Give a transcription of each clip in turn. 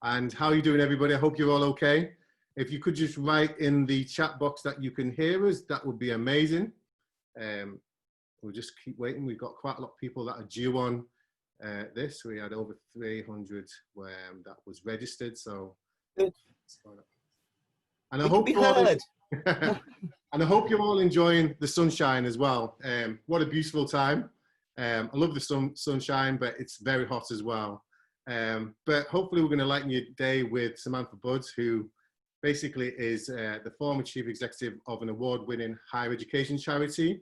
And how are you doing, everybody? I hope you're all okay. If you could just write in the chat box that you can hear us, that would be amazing. We'll just keep waiting. We've got quite a lot of people that are due on this. We had over 300 that was registered. So, good. And I hope you're all, and I hope you're all enjoying the sunshine as well. What a beautiful time. I love the sunshine, but it's very hot as well. But hopefully we're going to lighten your day with Samantha Budds, who basically is the former chief executive of an award-winning higher education charity.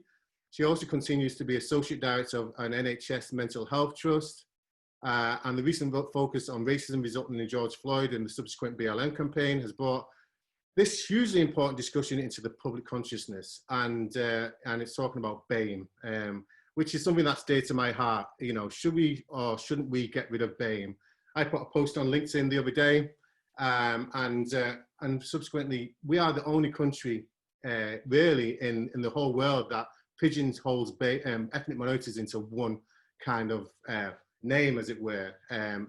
She also continues to be associate director of an NHS mental health trust. And the recent focus on racism resulting in George Floyd and the subsequent BLM campaign has brought this hugely important discussion into the public consciousness. And it's talking about BAME, which is something that's dear to my heart. You know, should we or shouldn't we get rid of BAME? I put a post on LinkedIn the other day, and subsequently, we are the only country really in the whole world that pigeonholes ethnic minorities into one kind of name, as it were.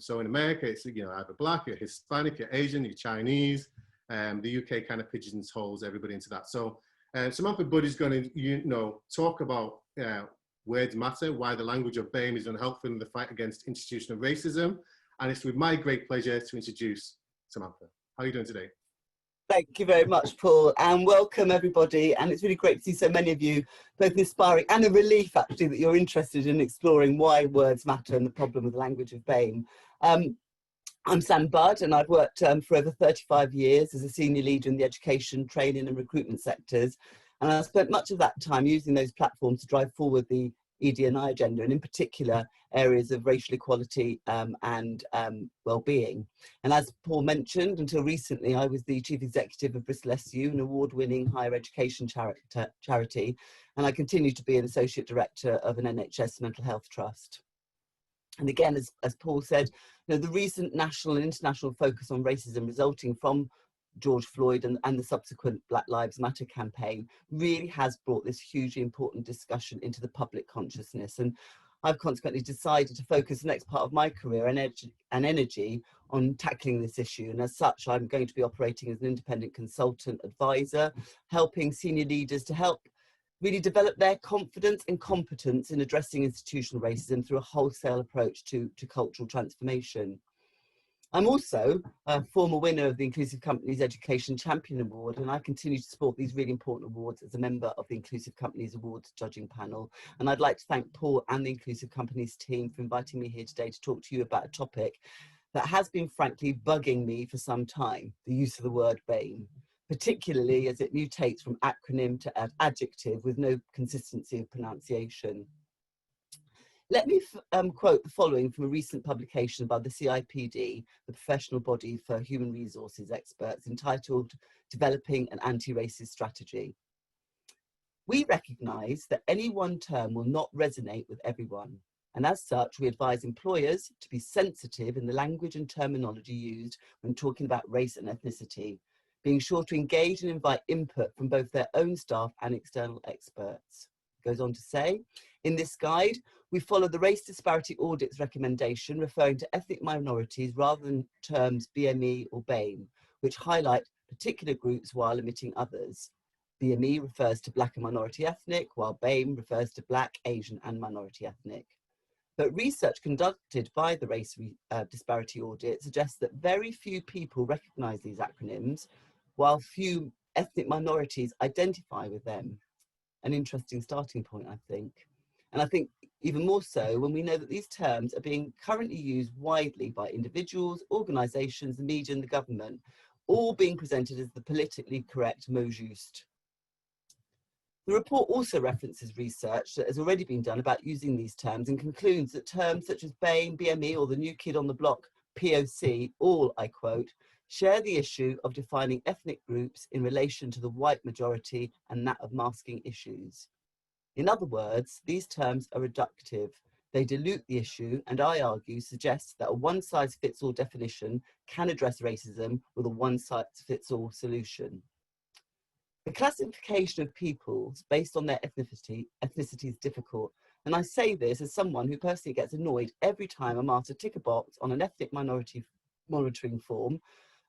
So in America, it's, you know, either black, you're Hispanic, you're Asian, you're Chinese. The UK kind of pigeonholes everybody into that. So Samantha Budd is going to, talk about words matter, why the language of BAME is unhelpful in the fight against institutional racism. And it's with my great pleasure to introduce Samantha. How are you doing today? Thank you very much, Paul, and welcome everybody. And it's really great to see so many of you, both inspiring and a relief actually that you're interested in exploring why words matter and the problem with the language of BAME. I'm Sam Budd, and I've worked for over 35 years as a senior leader in the education, training and recruitment sectors. And I've spent much of that time using those platforms to drive forward the ED&I agenda, and in particular areas of racial equality and well-being. And as Paul mentioned, until recently I was the chief executive of Bristol SU, an award-winning higher education charity, and I continue to be an associate director of an NHS mental health trust. And again, as Paul said, the recent national and international focus on racism resulting from George Floyd and the subsequent Black Lives Matter campaign really has brought this hugely important discussion into the public consciousness. And I've consequently decided to focus the next part of my career and energy on tackling this issue. And as such, I'm going to be operating as an independent consultant advisor, helping senior leaders to help really develop their confidence and competence in addressing institutional racism through a wholesale approach to cultural transformation. I'm also a former winner of the Inclusive Companies Education Champion Award, and I continue to support these really important awards as a member of the Inclusive Companies Awards judging panel. And I'd like to thank Paul and the Inclusive Companies team for inviting me here today to talk to you about a topic that has been frankly bugging me for some time, the use of the word BAME, particularly as it mutates from acronym to adjective with no consistency of pronunciation. Let me quote the following from a recent publication by the CIPD, the professional body for human resources experts, entitled Developing an Anti-Racist Strategy. We recognise that any one term will not resonate with everyone, and as such, we advise employers to be sensitive in the language and terminology used when talking about race and ethnicity, being sure to engage and invite input from both their own staff and external experts. It goes on to say, in this guide, we follow the Race Disparity Audit's recommendation referring to ethnic minorities rather than terms BME or BAME, which highlight particular groups while omitting others. BME refers to Black and minority ethnic, while BAME refers to Black, Asian and minority ethnic. But research conducted by the Race Disparity Audit suggests that very few people recognise these acronyms, while few ethnic minorities identify with them. An interesting starting point, I think. And I think even more so when we know that these terms are being currently used widely by individuals, organisations, the media and the government, all being presented as the politically correct mot juste. The report also references research that has already been done about using these terms and concludes that terms such as BAME, BME or the new kid on the block, POC, all, I quote, share the issue of defining ethnic groups in relation to the white majority and that of masking issues. In other words, these terms are reductive. They dilute the issue and I argue suggest that a one-size-fits-all definition can address racism with a one-size-fits-all solution. The classification of peoples based on their ethnicity is difficult. And I say this as someone who personally gets annoyed every time I'm asked to tick a box on an ethnic minority monitoring form.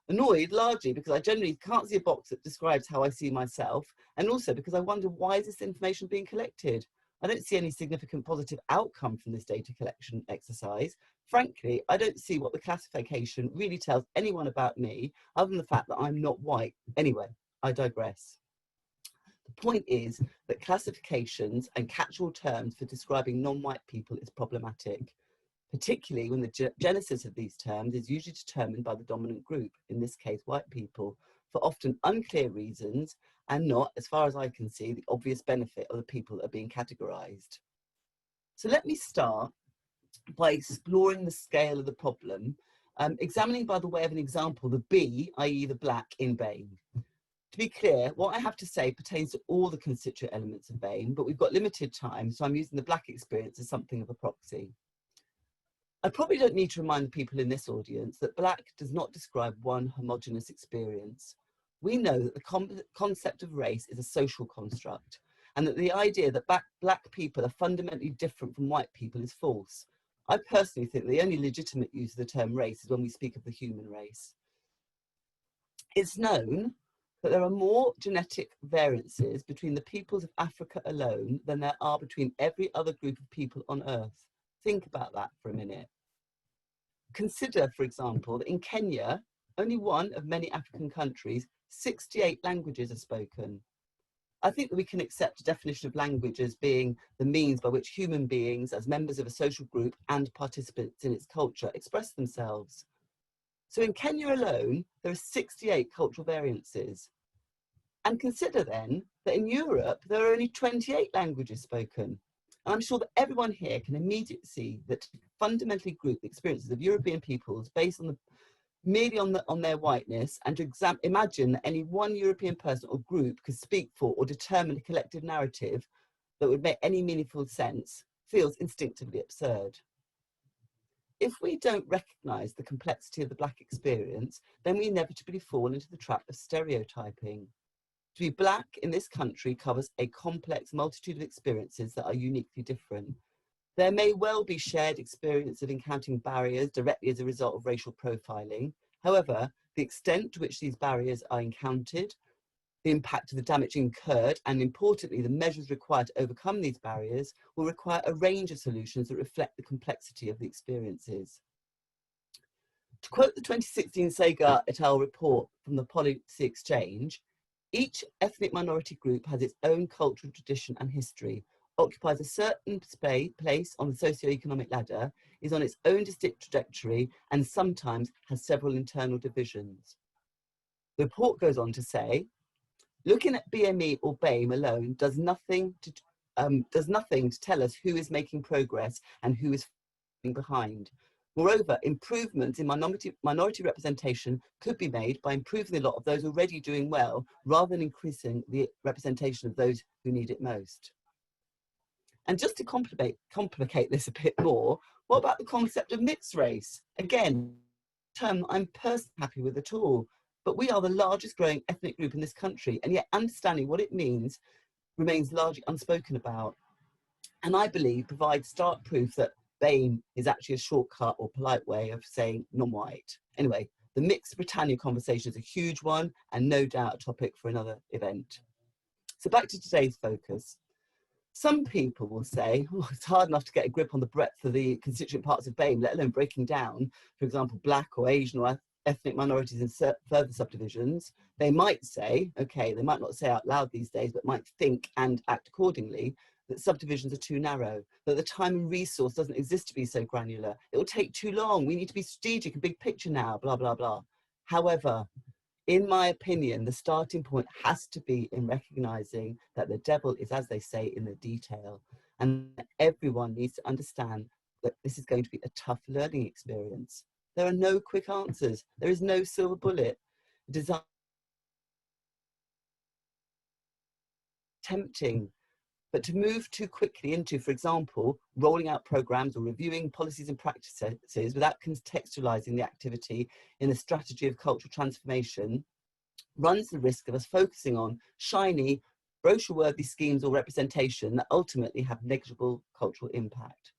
Annoyed largely because I generally can't see a box that describes how I see myself, and also because I wonder, why is this information being collected? I don't see any significant positive outcome from this data collection exercise. Frankly, I don't see what the classification really tells anyone about me, other than the fact that I'm not white. Anyway, I digress. The point is that classifications and catch-all terms for describing non-white people is problematic, particularly when the genesis of these terms is usually determined by the dominant group, in this case white people, for often unclear reasons and not, as far as I can see, the obvious benefit of the people that are being categorised. So let me start by exploring the scale of the problem, examining by the way of an example the B, i.e. the black, in BAME. To be clear, what I have to say pertains to all the constituent elements of BAME, but we've got limited time, so I'm using the black experience as something of a proxy. I probably don't need to remind the people in this audience that black does not describe one homogeneous experience. We know that the concept of race is a social construct, and that the idea that black people are fundamentally different from white people is false. I personally think the only legitimate use of the term race is when we speak of the human race. It's known that there are more genetic variances between the peoples of Africa alone than there are between every other group of people on Earth. Think about that for a minute. Consider, for example, that in Kenya, only one of many African countries, 68 languages are spoken. I think that we can accept a definition of language as being the means by which human beings, as members of a social group and participants in its culture, express themselves. So in Kenya alone, there are 68 cultural variances. And consider then that in Europe, there are only 28 languages spoken. And I'm sure that everyone here can immediately see that to fundamentally group the experiences of European peoples based on merely on their whiteness, and to imagine that any one European person or group could speak for or determine a collective narrative that would make any meaningful sense feels instinctively absurd. If we don't recognise the complexity of the black experience, then we inevitably fall into the trap of stereotyping. To be black in this country covers a complex multitude of experiences that are uniquely different. There may well be shared experience of encountering barriers directly as a result of racial profiling. However, the extent to which these barriers are encountered, the impact of the damage incurred, and importantly, the measures required to overcome these barriers will require a range of solutions that reflect the complexity of the experiences. To quote the 2016 Sagar et al. Report from the Policy Exchange, each ethnic minority group has its own cultural tradition and history, occupies a certain place on the socio-economic ladder, is on its own distinct trajectory, and sometimes has several internal divisions. The report goes on to say, looking at BME or BAME alone does nothing to tell us who is making progress and who is falling behind. Moreover, improvements in minority representation could be made by improving the lot of those already doing well, rather than increasing the representation of those who need it most. And just to complicate this a bit more, what about the concept of mixed race? Again, a term I'm personally happy with at all, but we are the largest growing ethnic group in this country, and yet understanding what it means remains largely unspoken about. And I believe provides stark proof that BAME is actually a shortcut or polite way of saying non-white. Anyway, the mixed Britannia conversation is a huge one and no doubt a topic for another event. So back to today's focus. Some people will say, oh, it's hard enough to get a grip on the breadth of the constituent parts of BAME, let alone breaking down, for example, black or Asian or ethnic minorities in further subdivisions. They might say, okay, they might not say out loud these days, but might think and act accordingly, that subdivisions are too narrow, that the time and resource doesn't exist to be so granular. It will take too long. We need to be strategic and big picture now, blah, blah, blah. However, in my opinion, the starting point has to be in recognizing that the devil is, as they say, in the detail, and everyone needs to understand that this is going to be a tough learning experience. There are no quick answers. There is no silver bullet. Design tempting, but to move too quickly into, for example, rolling out programs or reviewing policies and practices without contextualizing the activity in a strategy of cultural transformation runs the risk of us focusing on shiny, brochure-worthy schemes or representation that ultimately have negligible cultural impact.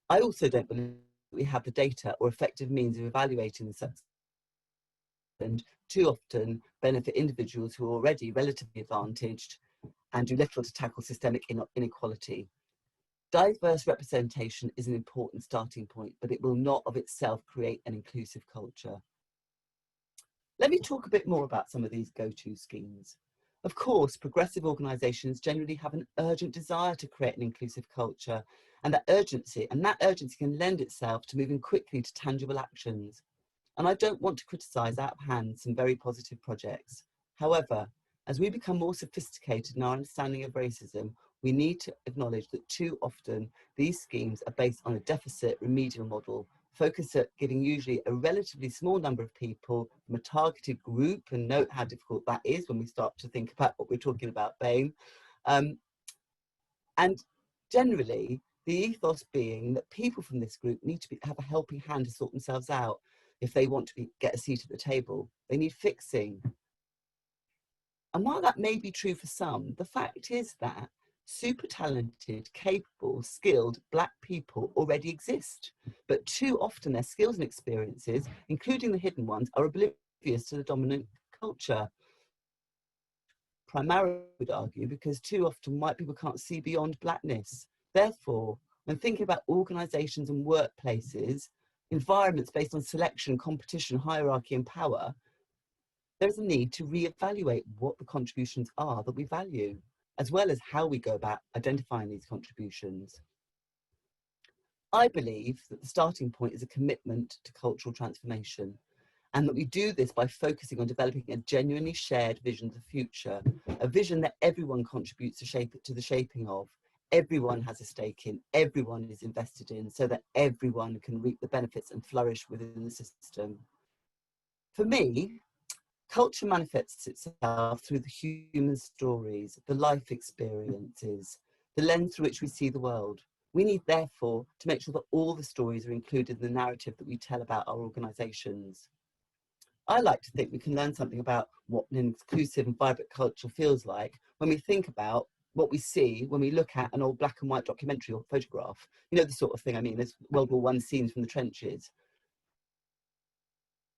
I also don't believe we have the data or effective means of evaluating the success, and too often benefit individuals who are already relatively advantaged and do little to tackle systemic inequality. Diverse representation is an important starting point, but it will not of itself create an inclusive culture. Let me talk a bit more about some of these go-to schemes. Of course, progressive organisations generally have an urgent desire to create an inclusive culture, and that urgency can lend itself to moving quickly to tangible actions. And I don't want to criticise out of hand some very positive projects. However, as we become more sophisticated in our understanding of racism, we need to acknowledge that too often these schemes are based on a deficit remedial model, focused at giving usually a relatively small number of people from a targeted group, and note how difficult that is when we start to think about what we're talking about BAME. And generally, the ethos being that people from this group need to have a helping hand to sort themselves out. If they want to get a seat at the table, they need fixing. And while that may be true for some, the fact is that super talented, capable, skilled Black people already exist. But too often their skills and experiences, including the hidden ones, are oblivious to the dominant culture. Primarily, I would argue, because too often white people can't see beyond Blackness. Therefore, when thinking about organisations and workplaces, environments based on selection, competition, hierarchy and power, there's a need to reevaluate what the contributions are that we value, as well as how we go about identifying these contributions. I believe that the starting point is a commitment to cultural transformation, and that we do this by focusing on developing a genuinely shared vision of the future, a vision that everyone contributes to the shaping of, everyone has a stake in, everyone is invested in, so that everyone can reap the benefits and flourish within the system. For me, culture manifests itself through the human stories, the life experiences, the lens through which we see the world. We need, therefore, to make sure that all the stories are included in the narrative that we tell about our organisations. I like to think we can learn something about what an inclusive and vibrant culture feels like when we think about what we see when we look at an old black and white documentary or photograph. You know, the sort of thing I mean, there's World War I scenes from the trenches.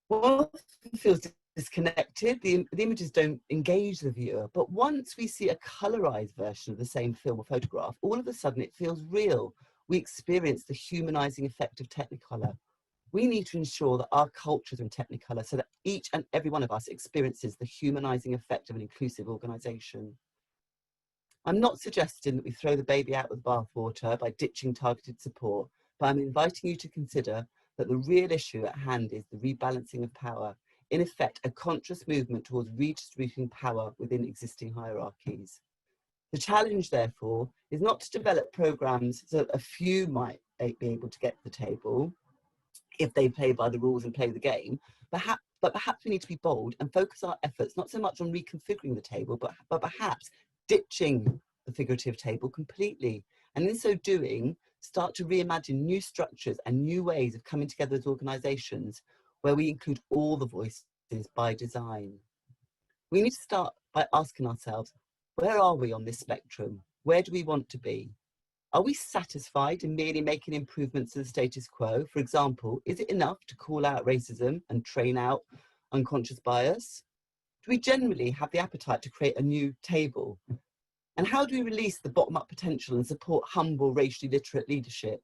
Well, it feels disconnected. The images don't engage the viewer, but once we see a colorized version of the same film or photograph, all of a sudden it feels real. We experience the humanizing effect of Technicolor. We need to ensure that our cultures are in Technicolor so that each and every one of us experiences the humanizing effect of an inclusive organization. I'm not suggesting that we throw the baby out with the bathwater by ditching targeted support, but I'm inviting you to consider that the real issue at hand is the rebalancing of power. In effect, a conscious movement towards redistributing power within existing hierarchies. The challenge, therefore, is not to develop programs so that a few might be able to get to the table if they play by the rules and play the game, but perhaps we need to be bold and focus our efforts not so much on reconfiguring the table, but perhaps ditching the figurative table completely, and in so doing, start to reimagine new structures and new ways of coming together as organisations where we include all the voices by design. We need to start by asking ourselves, where are we on this spectrum? Where do we want to be? Are we satisfied in merely making improvements to the status quo? For example, is it enough to call out racism and train out unconscious bias? Do we generally have the appetite to create a new table? And how do we release the bottom-up potential and support humble, racially literate leadership?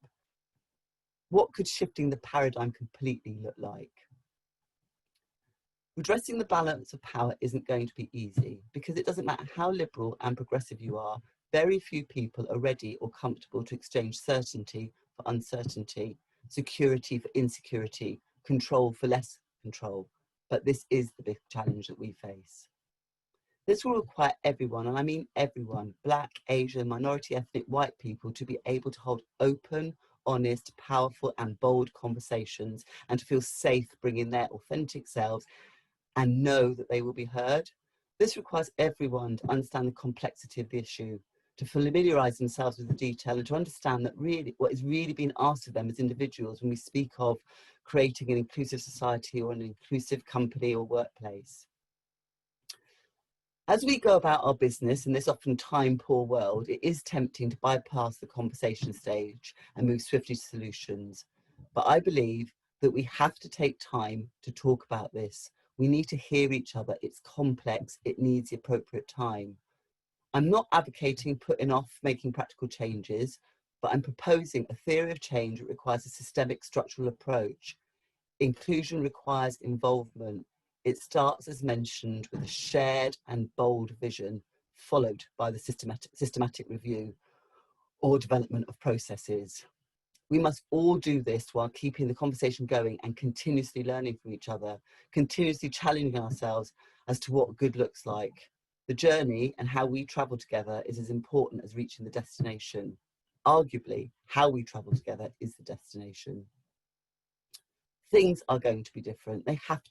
What could shifting the paradigm completely look like? Redressing the balance of power isn't going to be easy, because it doesn't matter how liberal and progressive you are, very few people are ready or comfortable to exchange certainty for uncertainty, security for insecurity, control for less control. But this is the big challenge that we face. This will require everyone, and I mean everyone, Black, Asian, minority ethnic, white people, to be able to hold open, honest, powerful and bold conversations, and to feel safe bringing their authentic selves and know that they will be heard. This requires everyone to understand the complexity of the issue, to familiarise themselves with the detail, and to understand that really what is really being asked of them as individuals when we speak of creating an inclusive society or an inclusive company or workplace. As we go about our business in this often time-poor world, it is tempting to bypass the conversation stage and move swiftly to solutions. But I believe that we have to take time to talk about this. We need to hear each other. It's complex. It needs the appropriate time. I'm not advocating putting off making practical changes, but I'm proposing a theory of change that requires a systemic structural approach. Inclusion requires involvement. It starts, as mentioned, with a shared and bold vision, followed by the systematic review or development of processes. We must all do this while keeping the conversation going and continuously learning from each other, continuously challenging ourselves as to what good looks like. The journey and how we travel together is as important as reaching the destination. Arguably, how we travel together is the destination. Things are going to be different. They have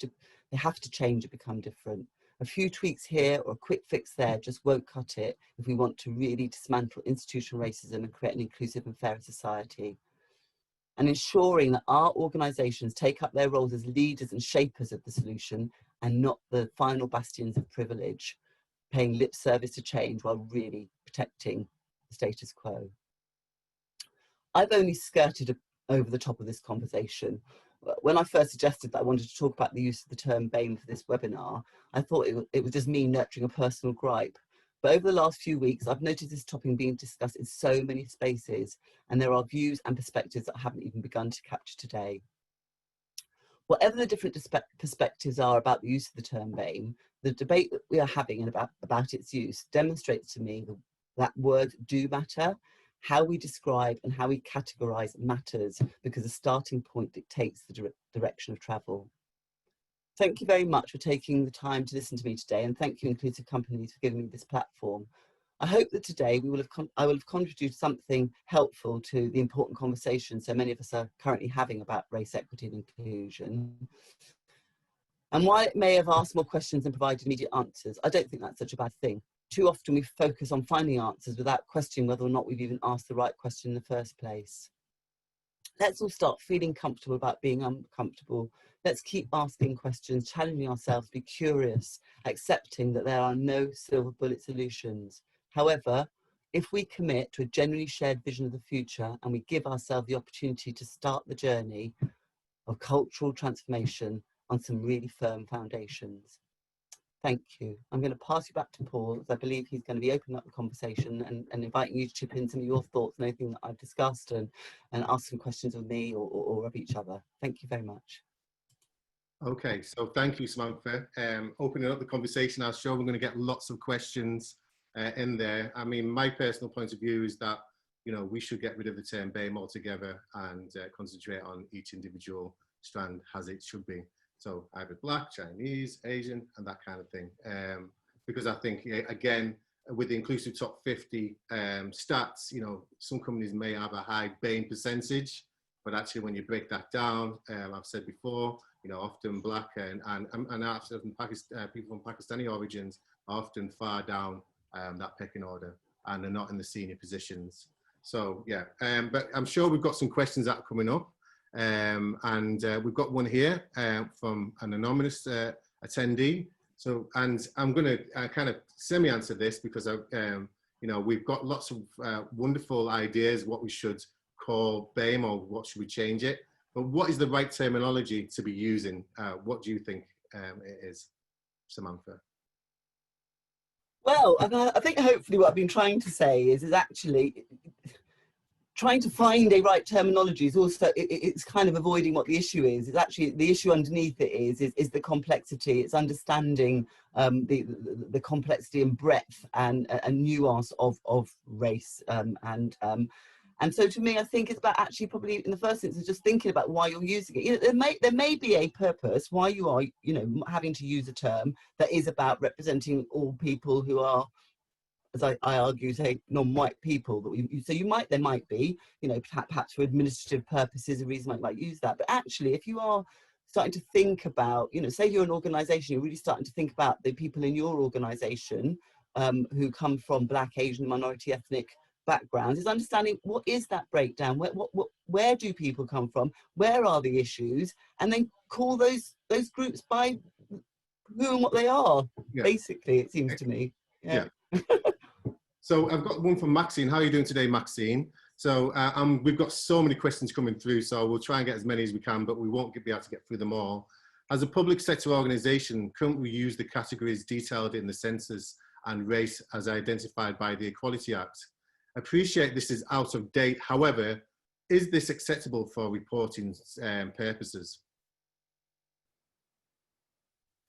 to change and become different. A few tweaks here or a quick fix there just won't cut it if we want to really dismantle institutional racism and create an inclusive and fairer society. And ensuring that our organisations take up their roles as leaders and shapers of the solution and not the final bastions of privilege, paying lip service to change while really protecting the status quo. I've only skirted over the top of this conversation. When I first suggested that I wanted to talk about the use of the term BAME for this webinar, I thought it was just me nurturing a personal gripe. But over the last few weeks, I've noticed this topic being discussed in so many spaces, and there are views and perspectives that I haven't even begun to capture today. Whatever the different perspectives are about the use of the term BAME, the debate that we are having about its use demonstrates to me that words do matter. How we describe and how we categorise matters, because the starting point dictates the direction of travel. Thank you very much for taking the time to listen to me today, and thank you Inclusive Companies for giving me this platform. I hope that today I will have contributed something helpful to the important conversation so many of us are currently having about race, equity and inclusion. And while it may have asked more questions and provided immediate answers, I don't think that's such a bad thing. Too often we focus on finding answers without questioning whether or not we've even asked the right question in the first place. Let's all start feeling comfortable about being uncomfortable. Let's keep asking questions, challenging ourselves, be curious, accepting that there are no silver bullet solutions. However, if we commit to a genuinely shared vision of the future and we give ourselves the opportunity to start the journey of cultural transformation on some really firm foundations. Thank you. I'm going to pass you back to Paul, as I believe he's going to be opening up the conversation and inviting you to chip in some of your thoughts and anything that I've discussed and ask some questions of me or of each other. Thank you very much. Okay, so thank you, Samantha. Opening up the conversation, I'm sure we're going to get lots of questions in there. I mean, my personal point of view is that, you know, we should get rid of the term BAME altogether and concentrate on each individual strand as it should be. So either Black, Chinese, Asian, and that kind of thing. Because I think, again, with the inclusive top 50 stats, you know, some companies may have a high BAME percentage, but actually when you break that down, I've said before, you know, often Black and actually people from Pakistani origins are often far down that pecking order and they're not in the senior positions. So yeah, but I'm sure we've got some questions that are coming up. We've got one here from an anonymous attendee. So, and I'm going to kind of semi-answer this because you know, we've got lots of wonderful ideas what we should call BAME or what should we change it. But what is the right terminology to be using? What do you think it is, Samantha? Well, I think hopefully what I've been trying to say is actually trying to find a right terminology is also, it's kind of avoiding what the issue is. It's actually, the issue underneath it is the complexity. It's understanding the complexity and breadth and nuance of race. And so to me, I think it's about actually probably in the first instance, just thinking about why you're using it. You know, there may be a purpose why you are, you know, having to use a term that is about representing all people who are, as I argue, say, non-white people. So there might be, you know, perhaps for administrative purposes, a reason I might use that. But actually, if you are starting to think about, you know, say you're an organisation, you're really starting to think about the people in your organisation who come from Black, Asian, minority ethnic backgrounds, is understanding what is that breakdown, where do people come from, where are the issues, and then call those groups by who and what they are. Yeah. Basically, it seems to me. Yeah. So I've got one from Maxine. How are you doing today, Maxine? So we've got so many questions coming through, so we'll try and get as many as we can, but we won't be able to get through them all. As a public sector organisation, couldn't we use the categories detailed in the census and race as identified by the Equality Act? Appreciate this is out of date. However, is this acceptable for reporting purposes?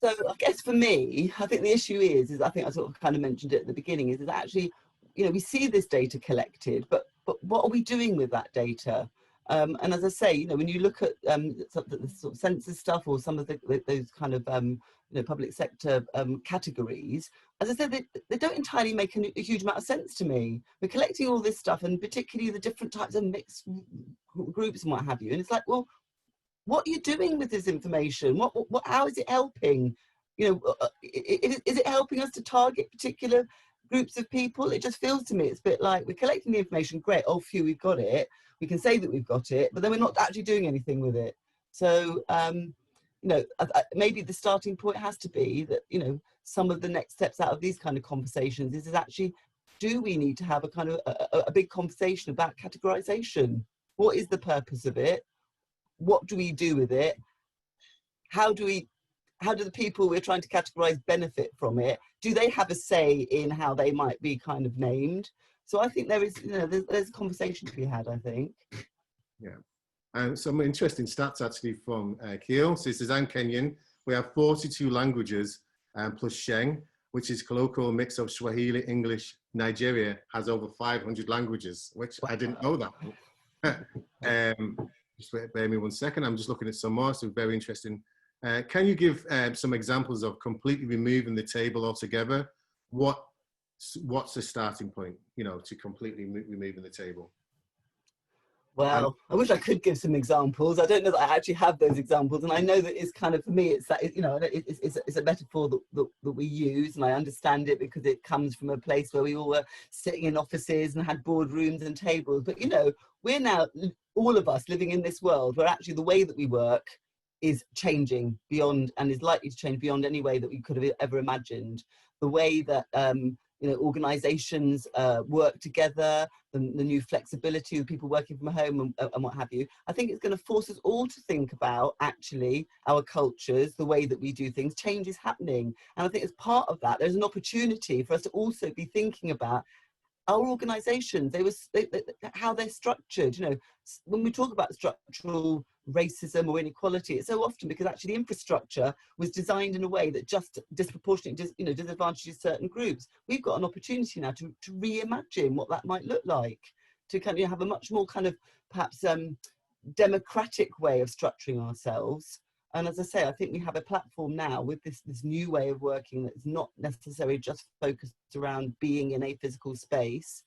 So I guess for me, I think the issue is I think I sort of kind of mentioned it at the beginning, is actually, you know, we see this data collected, but what are we doing with that data? And as I say, you know, when you look at the sort of census stuff or some of those kind of you know, public sector categories, as I said, they don't entirely make a huge amount of sense to me. We're collecting all this stuff, and particularly the different types of mixed groups and what have you, and it's like, well, what are you doing with this information? How is it helping? You know, is it helping us to target particular groups of people? It just feels to me it's a bit like we're collecting the information, great, oh phew, we've got it. We can say that we've got it, but then we're not actually doing anything with it. So, you know, maybe the starting point has to be that, you know, some of the next steps out of these kind of conversations is actually, do we need to have a kind of a big conversation about categorization? What is the purpose of it? What do we do with it? How do the people we're trying to categorize benefit from it? Do they have a say in how they might be kind of named? So I think there is, you know, there's a conversation to be had, I think. Yeah. And some interesting stats actually from Keel. So it says, I'm Kenyan. We have 42 languages plus Sheng, which is colloquial mix of Swahili, English. Nigeria has over 500 languages, which I didn't know that. Just bear me 1 second. I'm just looking at some more, so very interesting. Can you give some examples of completely removing the table altogether? What's the starting point, you know, to completely removing the table? Well, I wish I could give some examples. I don't know that I actually have those examples, and I know that it's kind of, for me, it's that, you know, it's a metaphor that we use, and I understand it because it comes from a place where we all were sitting in offices and had boardrooms and tables. But, you know, we're now, all of us, living in this world where actually the way that we work is changing beyond, and is likely to change beyond any way that we could have ever imagined. The way that you know, organisations work together, the new flexibility of people working from home and what have you. I think it's going to force us all to think about actually our cultures, the way that we do things. Change is happening, and I think as part of that, there's an opportunity for us to also be thinking about our organisations, how they're structured. You know, when we talk about structural racism or inequality, it's so often because actually the infrastructure was designed in a way that just disproportionately, you know, disadvantages certain groups. We've got an opportunity now to reimagine what that might look like, to kind of have a much more kind of perhaps democratic way of structuring ourselves. And as I say, I think we have a platform now with this new way of working that's not necessarily just focused around being in a physical space.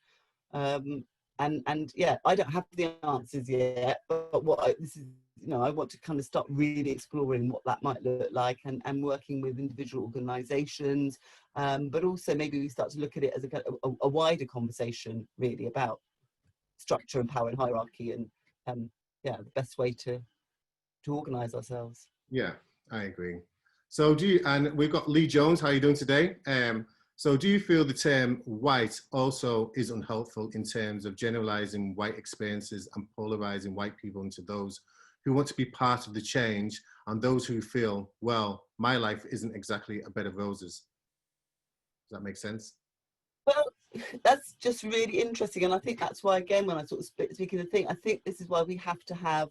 And yeah, I don't have the answers yet, but this is, you know, I want to kind of start really exploring what that might look like, and working with individual organisations, but also maybe we start to look at it as a wider conversation, really, about structure and power and hierarchy, and yeah, the best way to organise ourselves. Yeah, I agree. So and we've got Lee Jones, how are you doing today? So do you feel the term white also is unhelpful in terms of generalizing white experiences and polarizing white people into those who want to be part of the change and those who feel, well, my life isn't exactly a bed of roses? Does that make sense? Well, that's just really interesting. And I think that's why, again, when I sort of speaking of the thing, I think this is why we have to have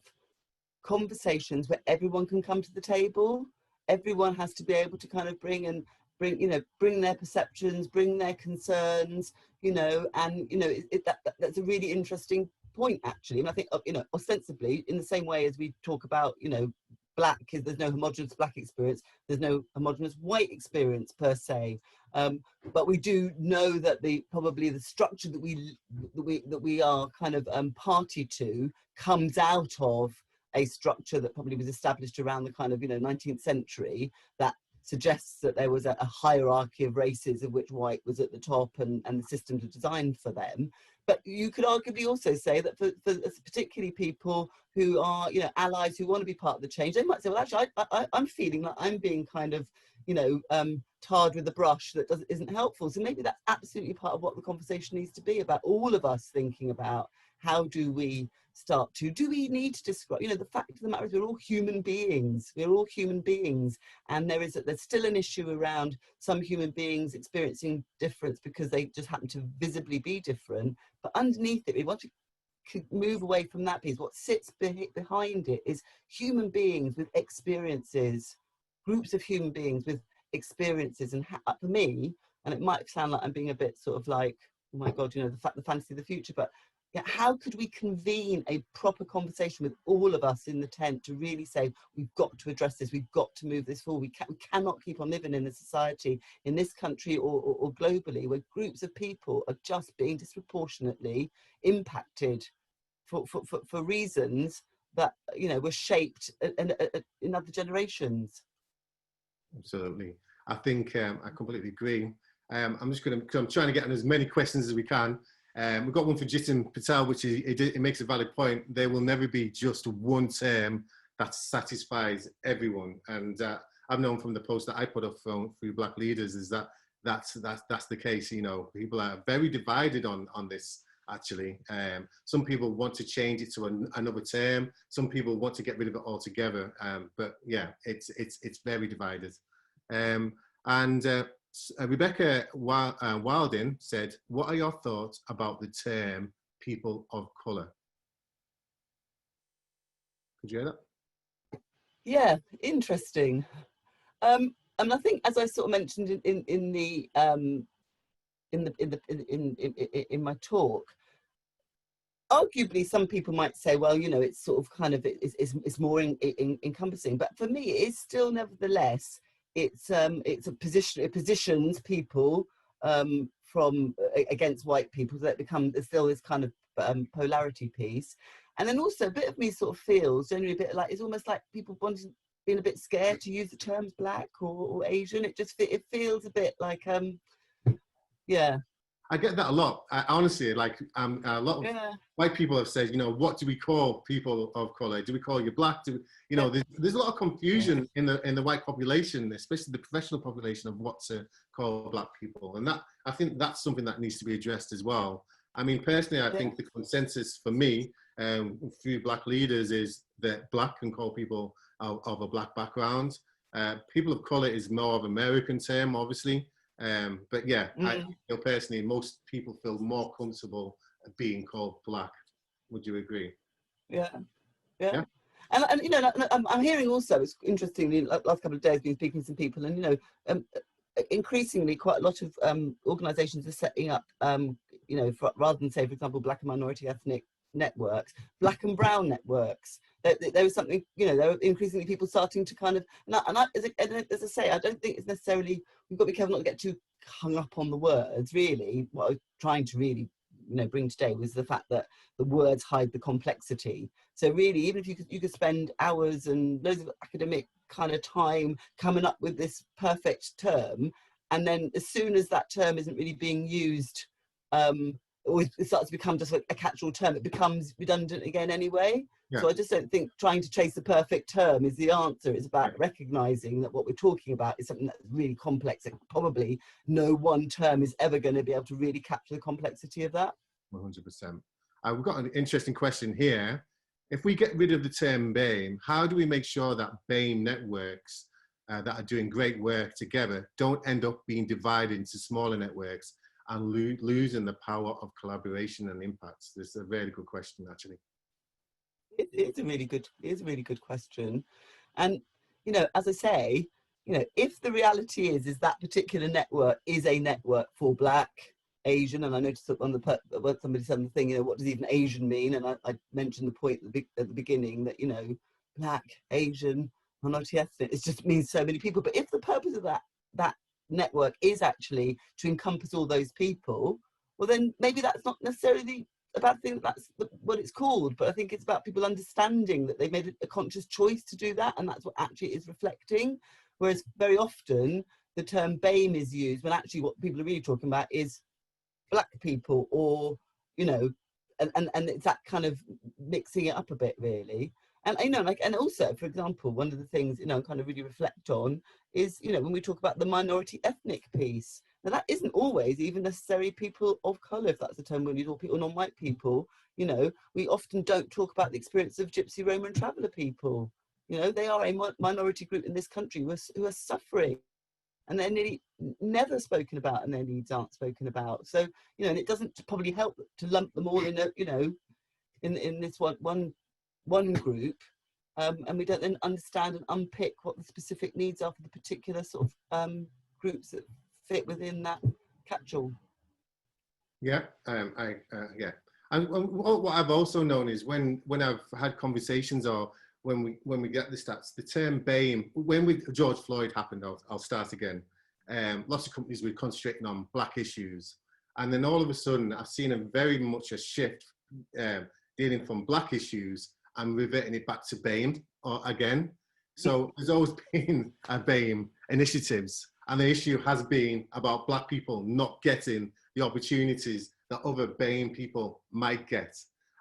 conversations where everyone can come to the table. Everyone has to be able to kind of bring their perceptions, bring their concerns, you know, and, you know, that's a really interesting point, actually. And I think, you know, ostensibly, in the same way as we talk about, you know, there's no homogenous black experience, there's no homogenous white experience per se, but we do know that probably the structure that we are kind of party to comes out of a structure that probably was established around the kind of, you know, 19th century, that suggests that there was a hierarchy of races of which white was at the top, and the systems were designed for them. But you could arguably also say that for particularly people who are, you know, allies who want to be part of the change, they might say, well, actually, I'm feeling that I'm being kind of, you know, tarred with a brush that isn't helpful. So maybe that's absolutely part of what the conversation needs to be about, all of us thinking about how do we start to, do we need to describe, you know, the fact of the matter is we're all human beings, and there's still an issue around some human beings experiencing difference because they just happen to visibly be different, but underneath it we want to move away from that piece. What sits behind it is human beings with experiences, groups of human beings with experiences, and for me, and it might sound like I'm being a bit sort of like, oh my God, you know, the fantasy of the future, but yeah, how could we convene a proper conversation with all of us in the tent to really say, we've got to address this, we've got to move this forward, we cannot keep on living in a society, in this country or globally, where groups of people are just being disproportionately impacted for reasons that, you know, were shaped in other generations. Absolutely. I think I completely agree. I'm trying to get on as many questions as we can. We've got one for Jitin Patel, which it makes a valid point. There will never be just one term that satisfies everyone. And I've known from the post that I put up through Black Leaders is that's the case. You know, people are very divided on this. Actually, some people want to change it to another term. Some people want to get rid of it altogether. But yeah, it's very divided. Rebecca Wilding said, what are your thoughts about the term people of colour? Could you hear that? Yeah, interesting. And I think, as I sort of mentioned in my talk, arguably some people might say, well, you know, it's sort of kind of it's more encompassing, but for me it is still, nevertheless, it positions people from against white people, so that there's still this kind of polarity piece. And then also a bit of me sort of feels generally a bit like, it's almost like people being a bit scared to use the terms black or Asian. It feels a bit like yeah. I get that a lot. Honestly, like a lot of white people have said, you know, what do we call people of color? Do we call you black? You know, there's a lot of confusion in the white population, especially the professional population, of what to call black people, and I think that's something that needs to be addressed as well. I mean, personally, I think the consensus for me through Black Leaders is that black can call people of a black background. People of color is more of an American term, obviously. But yeah, I feel personally, most people feel more comfortable being called black. Would you agree? Yeah. And you know, I'm hearing also, it's interestingly, last couple of days, been speaking to some people, and you know, increasingly quite a lot of organisations are setting up, you know, rather than say, for example, black and minority ethnic networks, black and brown networks. There was something, you know, there were increasingly people starting to kind of, as I say, I don't think it's necessarily, we've got to be careful not to get too hung up on the words, really. What I was trying to really, you know, bring today was the fact that the words hide the complexity. So really, even if you could spend hours and loads of academic kind of time coming up with this perfect term, and then as soon as that term isn't really being used, or it starts to become just like a catch-all term, it becomes redundant again anyway. So I just don't think trying to chase the perfect term is the answer. It's about recognizing that what we're talking about is something that's really complex, and probably no one term is ever going to be able to really capture the complexity of that. 100%. We've got an interesting question here. If we get rid of the term BAME, how do we make sure that BAME networks that are doing great work together don't end up being divided into smaller networks and losing the power of collaboration and impact? This is a very good question, actually. It's a really good question. And, you know, as I say, you know, if the reality is that particular network is a network for black, Asian, and I noticed that when somebody said the thing, you know, what does even Asian mean? And I mentioned the point at the beginning that, you know, black, Asian, minority ethnic, it just means so many people. But if the purpose of that network is actually to encompass all those people, well, then maybe that's not necessarily a bad thing, that's what it's called. But I think it's about people understanding that they've made a conscious choice to do that, and that's what actually is reflecting. Whereas very often the term BAME is used when actually what people are really talking about is black people, or, you know, and it's that kind of mixing it up a bit, really. And, you know, like, and also, for example, one of the things, you know, kind of really reflect on is, you know, when we talk about the minority ethnic piece, Now, that isn't always even necessarily people of colour, if that's the term we use, or people, non-white people. You know, we often don't talk about the experience of Gypsy, Roma and Traveller people. You know, they are a minority group in this country who are suffering, and they're nearly never spoken about, and their needs aren't spoken about. So, you know, and it doesn't probably help to lump them all in a, you know, in this one group, and we don't then understand and unpick what the specific needs are for the particular sort of groups that fit within that catch-all. Yeah, yeah. And what I've also known is when I've had conversations, or when we get the stats, the term BAME, when George Floyd happened, I'll start again. Lots of companies were concentrating on Black issues, and then all of a sudden I've seen very much a shift dealing from Black issues and reverting it back to BAME again. So there's always been a BAME initiatives, and the issue has been about Black people not getting the opportunities that other BAME people might get.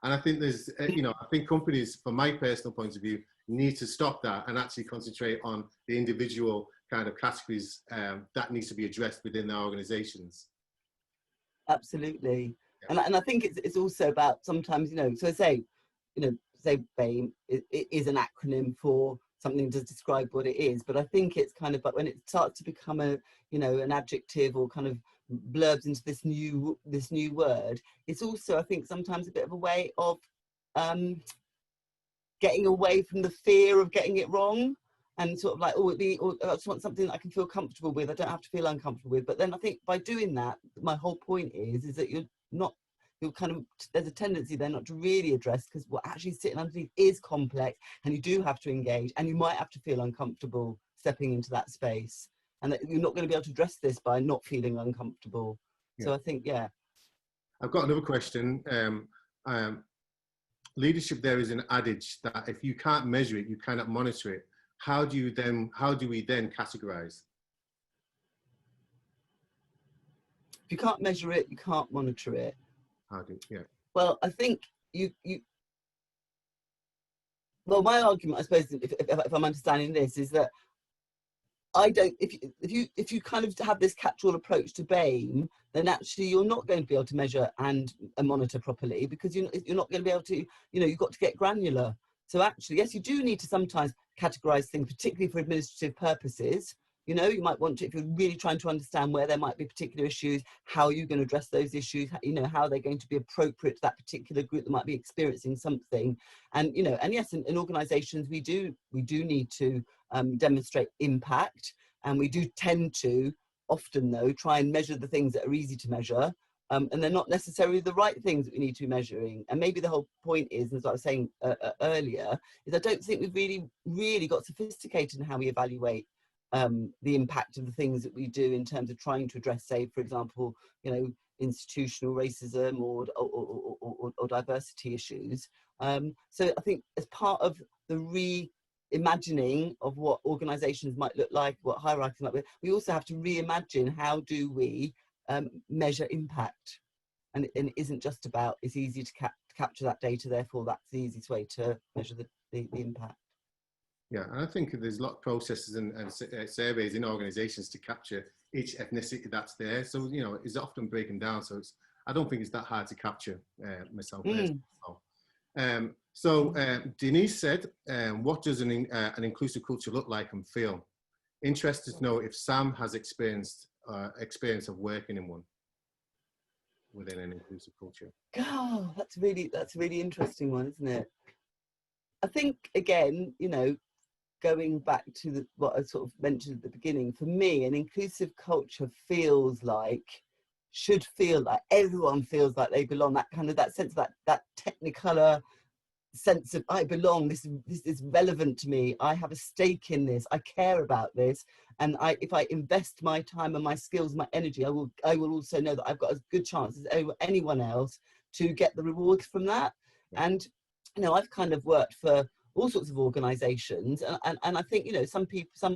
And I think there's, you know, I think companies, from my personal point of view, need to stop that and actually concentrate on the individual kind of categories that needs to be addressed within their organizations. Absolutely. Yeah. And I think it's also about sometimes, you know, so say BAME is an acronym for something to describe what it is, but I think it's kind of, but when it starts to become a, you know, an adjective or kind of blurbs into this new word, it's also, I think, sometimes a bit of a way of getting away from the fear of getting it wrong, and sort of like, oh, I just want something that I can feel comfortable with. I don't have to feel uncomfortable with. But then I think by doing that, my whole point is that you're kind of, there's a tendency there not to really address, because what actually sitting underneath is complex, and you do have to engage, and you might have to feel uncomfortable stepping into that space, and that you're not going to be able to address this by not feeling uncomfortable. Yeah. So I think, yeah. I've got another question. Leadership, there is an adage that if you can't measure it, you cannot monitor it. How do we then categorize? If you can't measure it, you can't monitor it. Yeah. Well, I think well, my argument, I suppose, if I'm understanding this, is that I don't, if you kind of have this catch-all approach to BAME, then actually you're not going to be able to measure and monitor properly, because you're not going to be able to, you know, you've got to get granular. So actually, yes, you do need to sometimes categorize things, particularly for administrative purposes. You know, you might want to, if you're really trying to understand where there might be particular issues, how are you going to address those issues, you know, how they're going to be appropriate to that particular group that might be experiencing something. And, you know, and yes, in organizations, we do need to demonstrate impact, and we do tend to often, though, try and measure the things that are easy to measure, and they're not necessarily the right things that we need to be measuring. And maybe the whole point is, as I was saying earlier, is I don't think we've really got sophisticated in how we evaluate the impact of the things that we do in terms of trying to address, say, for example, you know, institutional racism or diversity issues. So I think as part of the reimagining of what organisations might look like, what hierarchies might be, we also have to reimagine how do we measure impact. And it isn't just about, it's easy to capture that data, therefore that's the easiest way to measure the impact. Yeah, and I think there's a lot of processes and surveys in organisations to capture each ethnicity that's there. So, you know, it's often breaking down. So I don't think it's that hard to capture myself. Denise said, what does an inclusive culture look like and feel? Interested to know if Sam has experience of working in one within an inclusive culture. Oh, that's a really interesting one, isn't it? I think, again, you know, going back to what I sort of mentioned at the beginning, for me, an inclusive culture should feel like everyone feels like they belong, that sense of that technicolor sense of I belong, this is relevant to me, I have a stake in this, I care about this, and if I invest my time and my skills, my energy, I will also know that I've got as good chances as anyone else to get the rewards from that. And, you know, I've kind of worked for all sorts of organisations, and I think, you know, some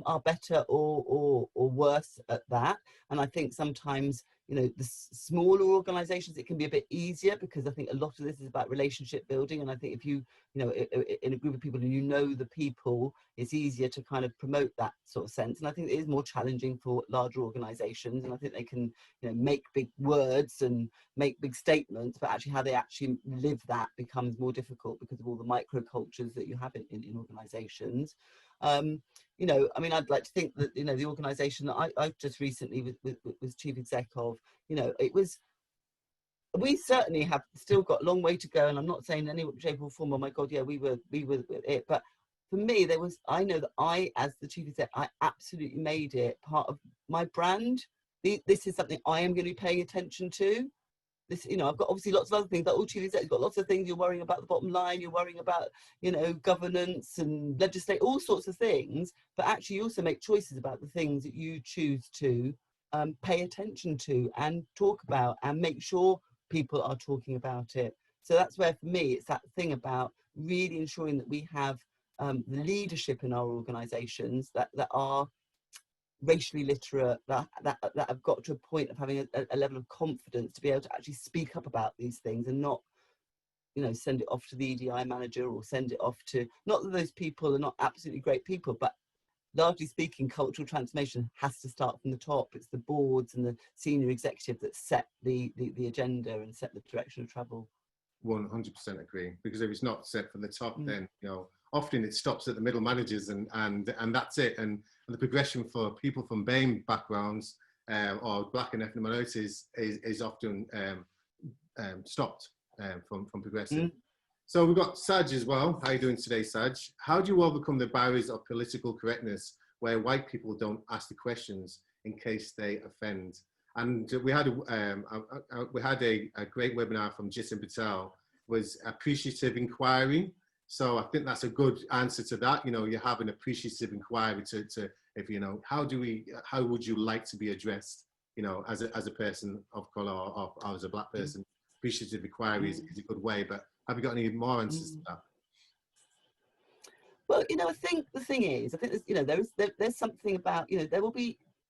are better or worse at that, and I think sometimes, you know, the smaller organizations, it can be a bit easier, because I think a lot of this is about relationship building. And I think if you know, in a group of people and you know the people, it's easier to kind of promote that sort of sense. And I think it is more challenging for larger organizations, and I think they can, you know, make big words and make big statements, but actually how they actually live that becomes more difficult because of all the microcultures that you have in organizations. You know, I mean, I'd like to think that, you know, the organisation that I just recently was chief exec of, you know, we certainly have still got a long way to go. And I'm not saying in any shape or form, oh my God, yeah, we were it. But for me, I know that I, as the chief exec, I absolutely made it part of my brand. This is something I am going to be paying attention to. This, you know, I've got obviously lots of other things, like all chief execs, you've got lots of things. You're worrying about the bottom line, you're worrying about, you know, governance and legislate, all sorts of things. But actually you also make choices about the things that you choose to pay attention to and talk about, and make sure people are talking about it. So that's where, for me, it's that thing about really ensuring that we have the leadership in our organisations that are racially literate, that have got to a point of having a level of confidence to be able to actually speak up about these things, and not, you know, send it off to the EDI manager, or send it off to, not that those people are not absolutely great people, but largely speaking, cultural transformation has to start from the top. It's the boards and the senior executive that set the agenda and set the direction of travel. 100% agree, because if it's not set from the top, then, you know, often it stops at the middle managers, and that's it. And the progression for people from BAME backgrounds or Black and ethnic minorities is often stopped from progressing. So we've got Saj as well. How are you doing today, Saj? How do you overcome the barriers of political correctness where white people don't ask the questions in case they offend? And we had a great webinar from Jitin Patel, was appreciative inquiry. So I think that's a good answer to that. You know, you have an appreciative inquiry to if, you know, how would you like to be addressed, you know, as a person of color, or as a Black person? Appreciative inquiry is a good way, but have you got any more answers to that? Well, you know, I think the thing is, I think there's, you know, there's something about, you know,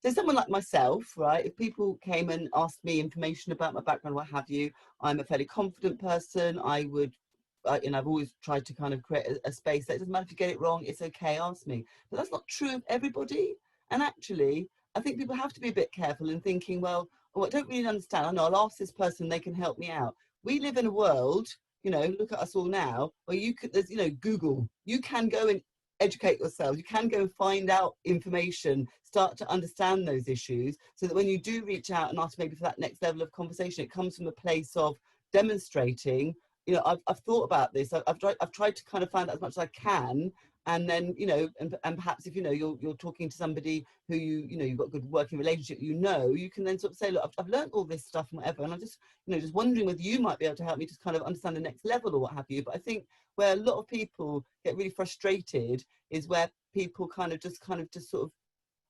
so someone like myself, right, if people came and asked me information about my background, what have you, I'm a fairly confident person. And I've always tried to kind of create a space that it doesn't matter if you get it wrong, it's okay, ask me. But that's not true of everybody. And actually, I think people have to be a bit careful in thinking, well, oh, I don't really understand. I know, I'll ask this person, they can help me out. We live in a world, you know, look at us all now, where there's, you know, Google, you can go and educate yourself, you can go and find out information, start to understand those issues, so that when you do reach out and ask maybe for that next level of conversation, it comes from a place of demonstrating, you know, I've thought about this, I've tried to kind of find out as much as I can. And then, you know, and perhaps if, you know, you're talking to somebody who you know, you've got a good working relationship, you know, you can then sort of say, look, I've learned all this stuff and whatever, and I'm just, you know, just wondering whether you might be able to help me just kind of understand the next level or what have you. But I think where a lot of people get really frustrated is where people kind of just sort of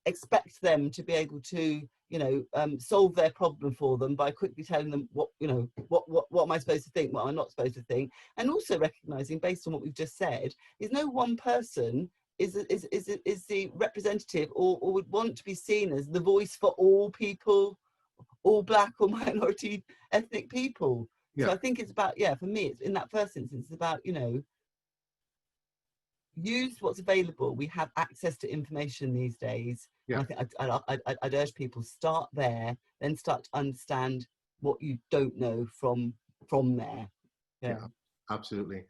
expect them to be able to, you know, solve their problem for them by quickly telling them what, you know, what am I supposed to think, what am I not supposed to think. And also recognizing, based on what we've just said, is no one person is the representative or would want to be seen as the voice for all people, all Black or minority ethnic people. Yeah. So I think it's about, yeah, for me, it's in that first instance, it's about, you know, use what's available. We have access to information these days. Yeah. And I think I'd urge people, start there, then start to understand what you don't know from there. Yeah, absolutely.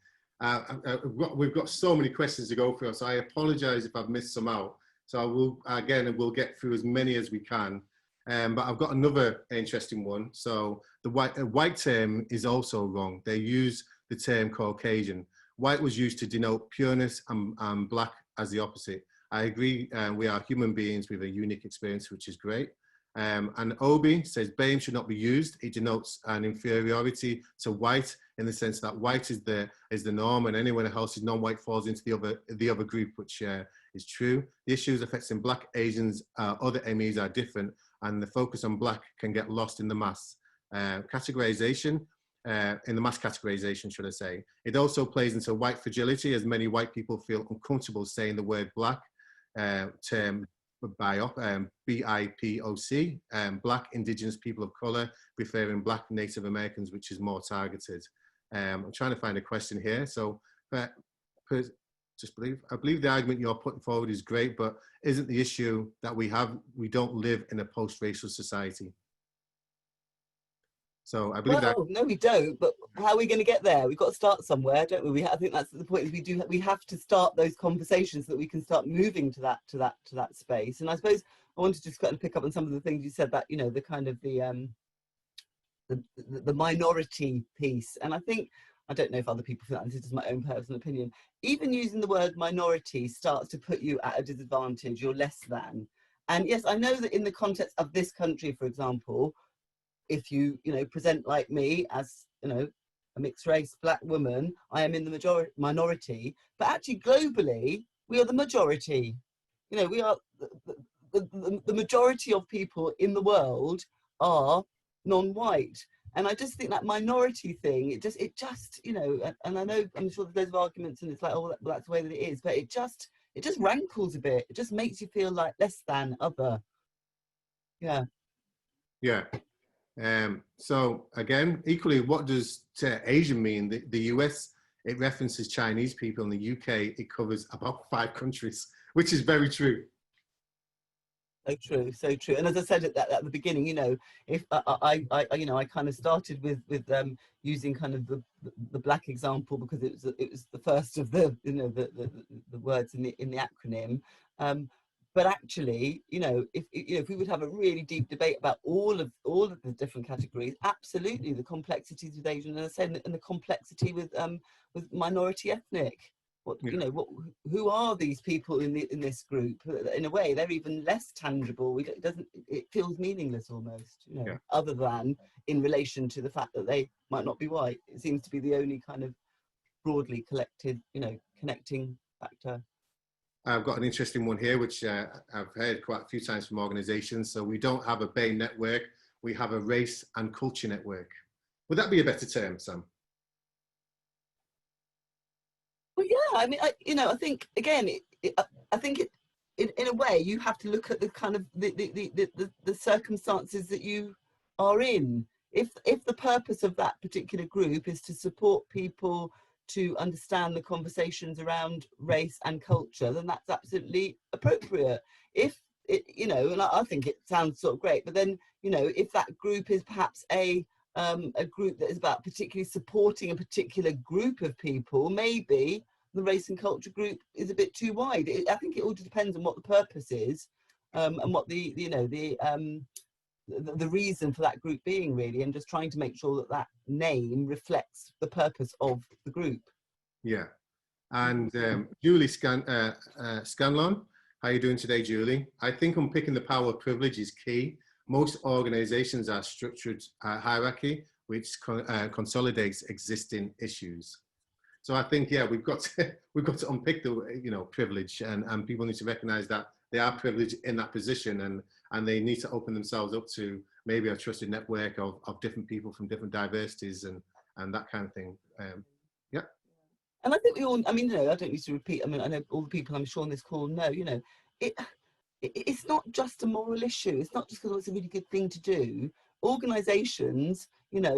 We've got so many questions to go through, so I apologize if I've missed some out. So I will, again, we'll get through as many as we can. But I've got another interesting one. So the white term is also wrong. They use the term Caucasian. White was used to denote pureness, and Black as the opposite. I agree, we are human beings with a unique experience, which is great. And Obi says BAME should not be used. It denotes an inferiority to white, in the sense that white is the norm, and anyone else is non-white falls into the other group, which is true. The issues affecting Black, Asians, other MEs are different, and the focus on Black can get lost in the mass categorization. In the mass categorization, should I say. It also plays into white fragility, as many white people feel uncomfortable saying the word Black term BIPOC, Black, Indigenous People of Color, preferring Black Native Americans, which is more targeted. I'm trying to find a question here. So, I believe the argument you're putting forward is great, but isn't the issue that we don't live in a post-racial society? So I believe that. No, we don't. But how are we going to get there? We've got to start somewhere, don't we? I think that's the point. We have to start those conversations so that we can start moving to that space. And I suppose I want to just kind of pick up on some of the things you said, that the kind of the minority piece. And I think, I don't know if other people feel that, this is my own personal opinion, even using the word minority starts to put you at a disadvantage. You're less than. And yes, I know that in the context of this country, for example, if you present like me as a mixed race Black woman, I am in the minority, but actually globally we are the majority. We are the majority of people in the world are non-white. And I just think that minority thing, it just and I know, I'm sure there's loads of arguments and it's like, oh, that's the way that it is, but it just rankles a bit. It just makes you feel like less than, other. Yeah. So again, equally, what does Asian mean? The US, it references Chinese people. In the UK, it covers about 5 countries, which is very true. So true. And as I said at the beginning, if I kind of started with using kind of the Black example because it was the first of the the words in the acronym. But actually, if we would have a really deep debate about all of the different categories, absolutely, the complexities with Asian, and I said, and the complexity with minority ethnic. Who are these people in this group? In a way, they're even less tangible. It feels meaningless almost, other than in relation to the fact that they might not be white. It seems to be the only kind of broadly collected, connecting factor. I've got an interesting one here, which I've heard quite a few times from organisations. So we don't have a BAME network, we have a race and culture network. Would that be a better term, Sam? Well, yeah, I mean, I think, again, I think in a way, you have to look at the kind of the circumstances that you are in. If the purpose of that particular group is to support people to understand the conversations around race and culture, then that's absolutely appropriate. If it, and I think it sounds sort of great, but then, if that group is perhaps a group that is about particularly supporting a particular group of people, maybe the race and culture group is a bit too wide. I think it all depends on what the purpose is, and what the reason for that group being, really, and just trying to make sure that that name reflects the purpose of the group. Yeah. And Julie Scanlon, how are you doing today, Julie? I think unpicking the power of privilege is key. Most organizations are structured hierarchy, which consolidates existing issues. So I think, yeah, we've got to unpick the privilege, and people need to recognize that they are privileged in that position, and they need to open themselves up to maybe a trusted network of different people from different diversities and that kind of thing. Yeah. And I think we all, I mean, I don't need to repeat, I mean, I know all the people I'm sure on this call know, it's not just a moral issue. It's not just because it's a really good thing to do. Organisations,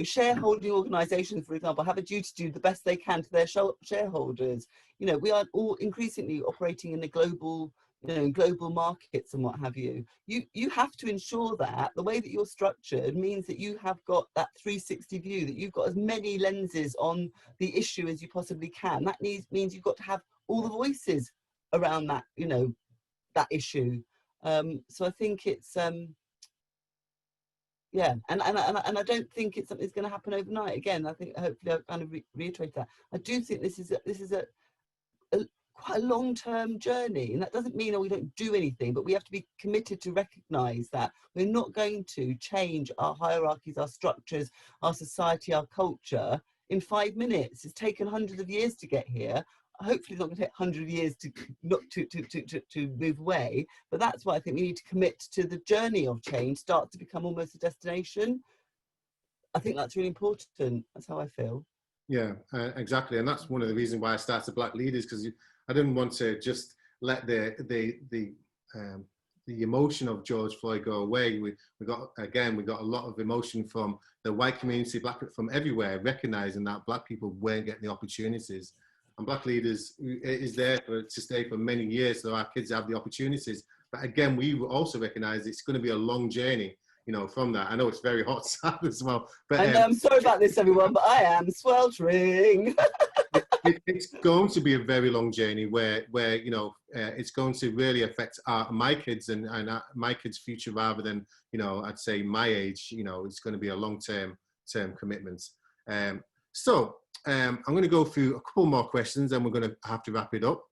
shareholding organisations, for example, have a duty to do the best they can to their shareholders. We are all increasingly operating in a global, in global markets and what have you. You have to ensure that the way that you're structured means that you have got that 360 view, that you've got as many lenses on the issue as you possibly can. That means you've got to have all the voices around that, that issue. So I think it's yeah, and I don't think it's something that's going to happen overnight. Again, I think hopefully I've kind of reiterate that. I do think this is quite a long-term journey, and that doesn't mean we don't do anything, but we have to be committed to recognise that we're not going to change our hierarchies, our structures, our society, our culture in 5 minutes. It's taken hundreds of years to get here. Hopefully it's not going to take 100 years to move away, but that's why I think we need to commit to the journey of change, start to become almost a destination. I think that's really important. That's how I feel. Yeah, exactly, and that's one of the reasons why I started Black Leaders, because I didn't want to just let the the emotion of George Floyd go away. We got a lot of emotion from the white community, black, from everywhere, recognizing that black people weren't getting the opportunities. And Black Leaders is there to stay for many years, so our kids have the opportunities. But again, we also recognize it's going to be a long journey, you know, from that. I know it's very hot as well. But I'm sorry about this, everyone, but I am sweltering. It's going to be a very long journey where you know, it's going to really affect my kids and my kids' future rather than, you know, I'd say my age. You know, it's going to be a long-term commitment. So I'm going to go through a couple more questions and we're going to have to wrap it up.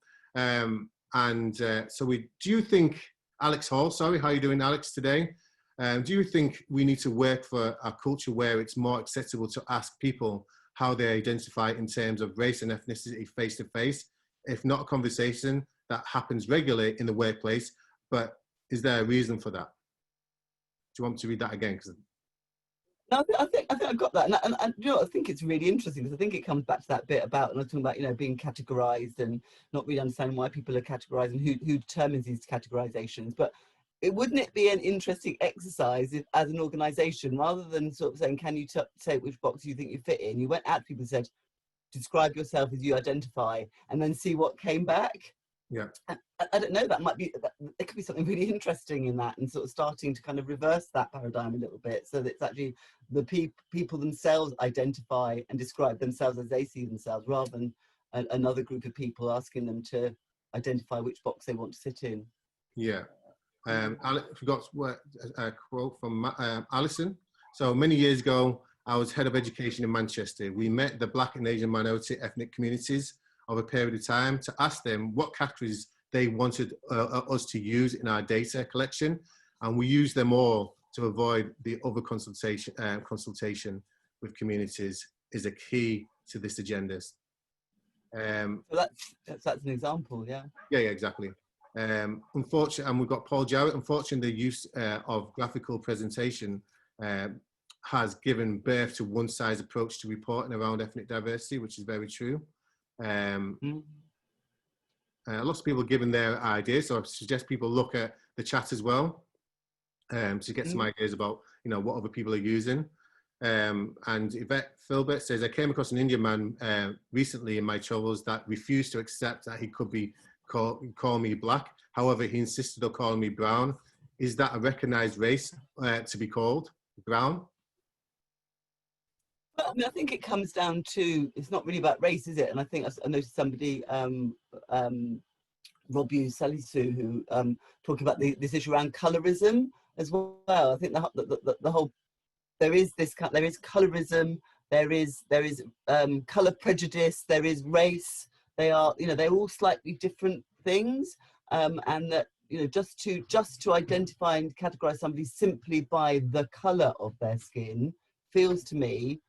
So do you think, Alex Hall, sorry, how are you doing, Alex, today? Do you think we need to work for a culture where it's more acceptable to ask people how they identify in terms of race and ethnicity face to face, if not a conversation that happens regularly in the workplace? But is there a reason for that? Do you want me to read that again? No, I think I got that, and you know, I think it's really interesting because I think it comes back to that bit about, and I'm talking about, you know, being categorized and not really understanding why people are categorized and who determines these categorizations. But wouldn't it be an interesting exercise if, as an organization, rather than sort of saying, can you say which box you think you fit in, you went out to people and said, describe yourself as you identify, and then see what came back? Yeah. I don't know, that might be, there could be something really interesting in that, and sort of starting to kind of reverse that paradigm a little bit, so that it's actually the people themselves identify and describe themselves as they see themselves, rather than another group of people asking them to identify which box they want to sit in. Yeah. I forgot a quote from Alison. So many years ago, I was head of education in Manchester. We met the Black and Asian minority ethnic communities over a period of time to ask them what categories they wanted us to use in our data collection. And we used them all to avoid the other consultation with communities is a key to this agenda. So that's an example, yeah. Yeah, exactly. Unfortunately, and we've got Paul Jarrett, unfortunately, the use of graphical presentation has given birth to one-size approach to reporting around ethnic diversity, which is very true. Lots of people have given their ideas, so I suggest people look at the chat as well to get some ideas about, you know, what other people are using. And Yvette Filbert says, I came across an Indian man recently in my travels that refused to accept that he could be call me black. However, he insisted on calling me brown. Is that a recognized race to be called brown? Well, I mean, I think it comes down to, it's not really about race, is it? And I think I noticed somebody, Robu Salisu, who talking about this issue around colorism as well. I think the whole, there is colorism, there is color prejudice, there is race. They are, you know, they're all slightly different things, and that, you know, just to identify and categorize somebody simply by the color of their skin feels to me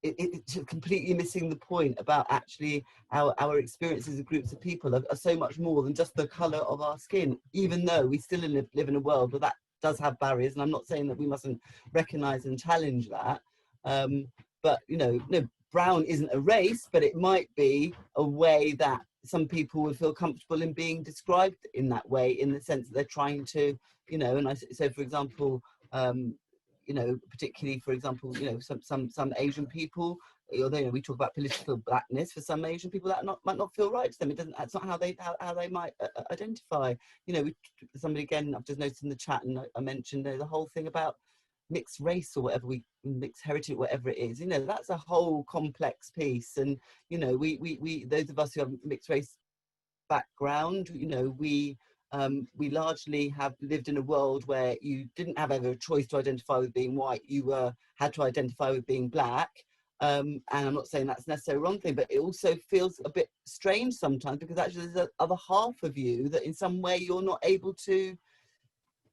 it's completely missing the point about actually our experiences as groups of people are so much more than just the color of our skin, even though we still live in a world where that does have barriers. And I'm not saying that we mustn't recognize and challenge that, but you know, no, brown isn't a race, but it might be a way that some people would feel comfortable in being described in that way, in the sense that they're trying to, you know, and so for example, you know, particularly, for example, you know, some Asian people, although, you know, we talk about political blackness, for some Asian people that might not feel right to them. That's not how they might identify. You know, somebody, again, I've just noticed in the chat, and I mentioned the whole thing about mixed race or whatever, mixed heritage, whatever it is. You know, that's a whole complex piece. And you know, we those of us who have mixed race background, you know, we largely have lived in a world where you didn't have ever a choice to identify with being white. You had to identify with being black. And I'm not saying that's necessarily a wrong thing, but it also feels a bit strange sometimes, because actually there's other half of you that in some way you're not able to,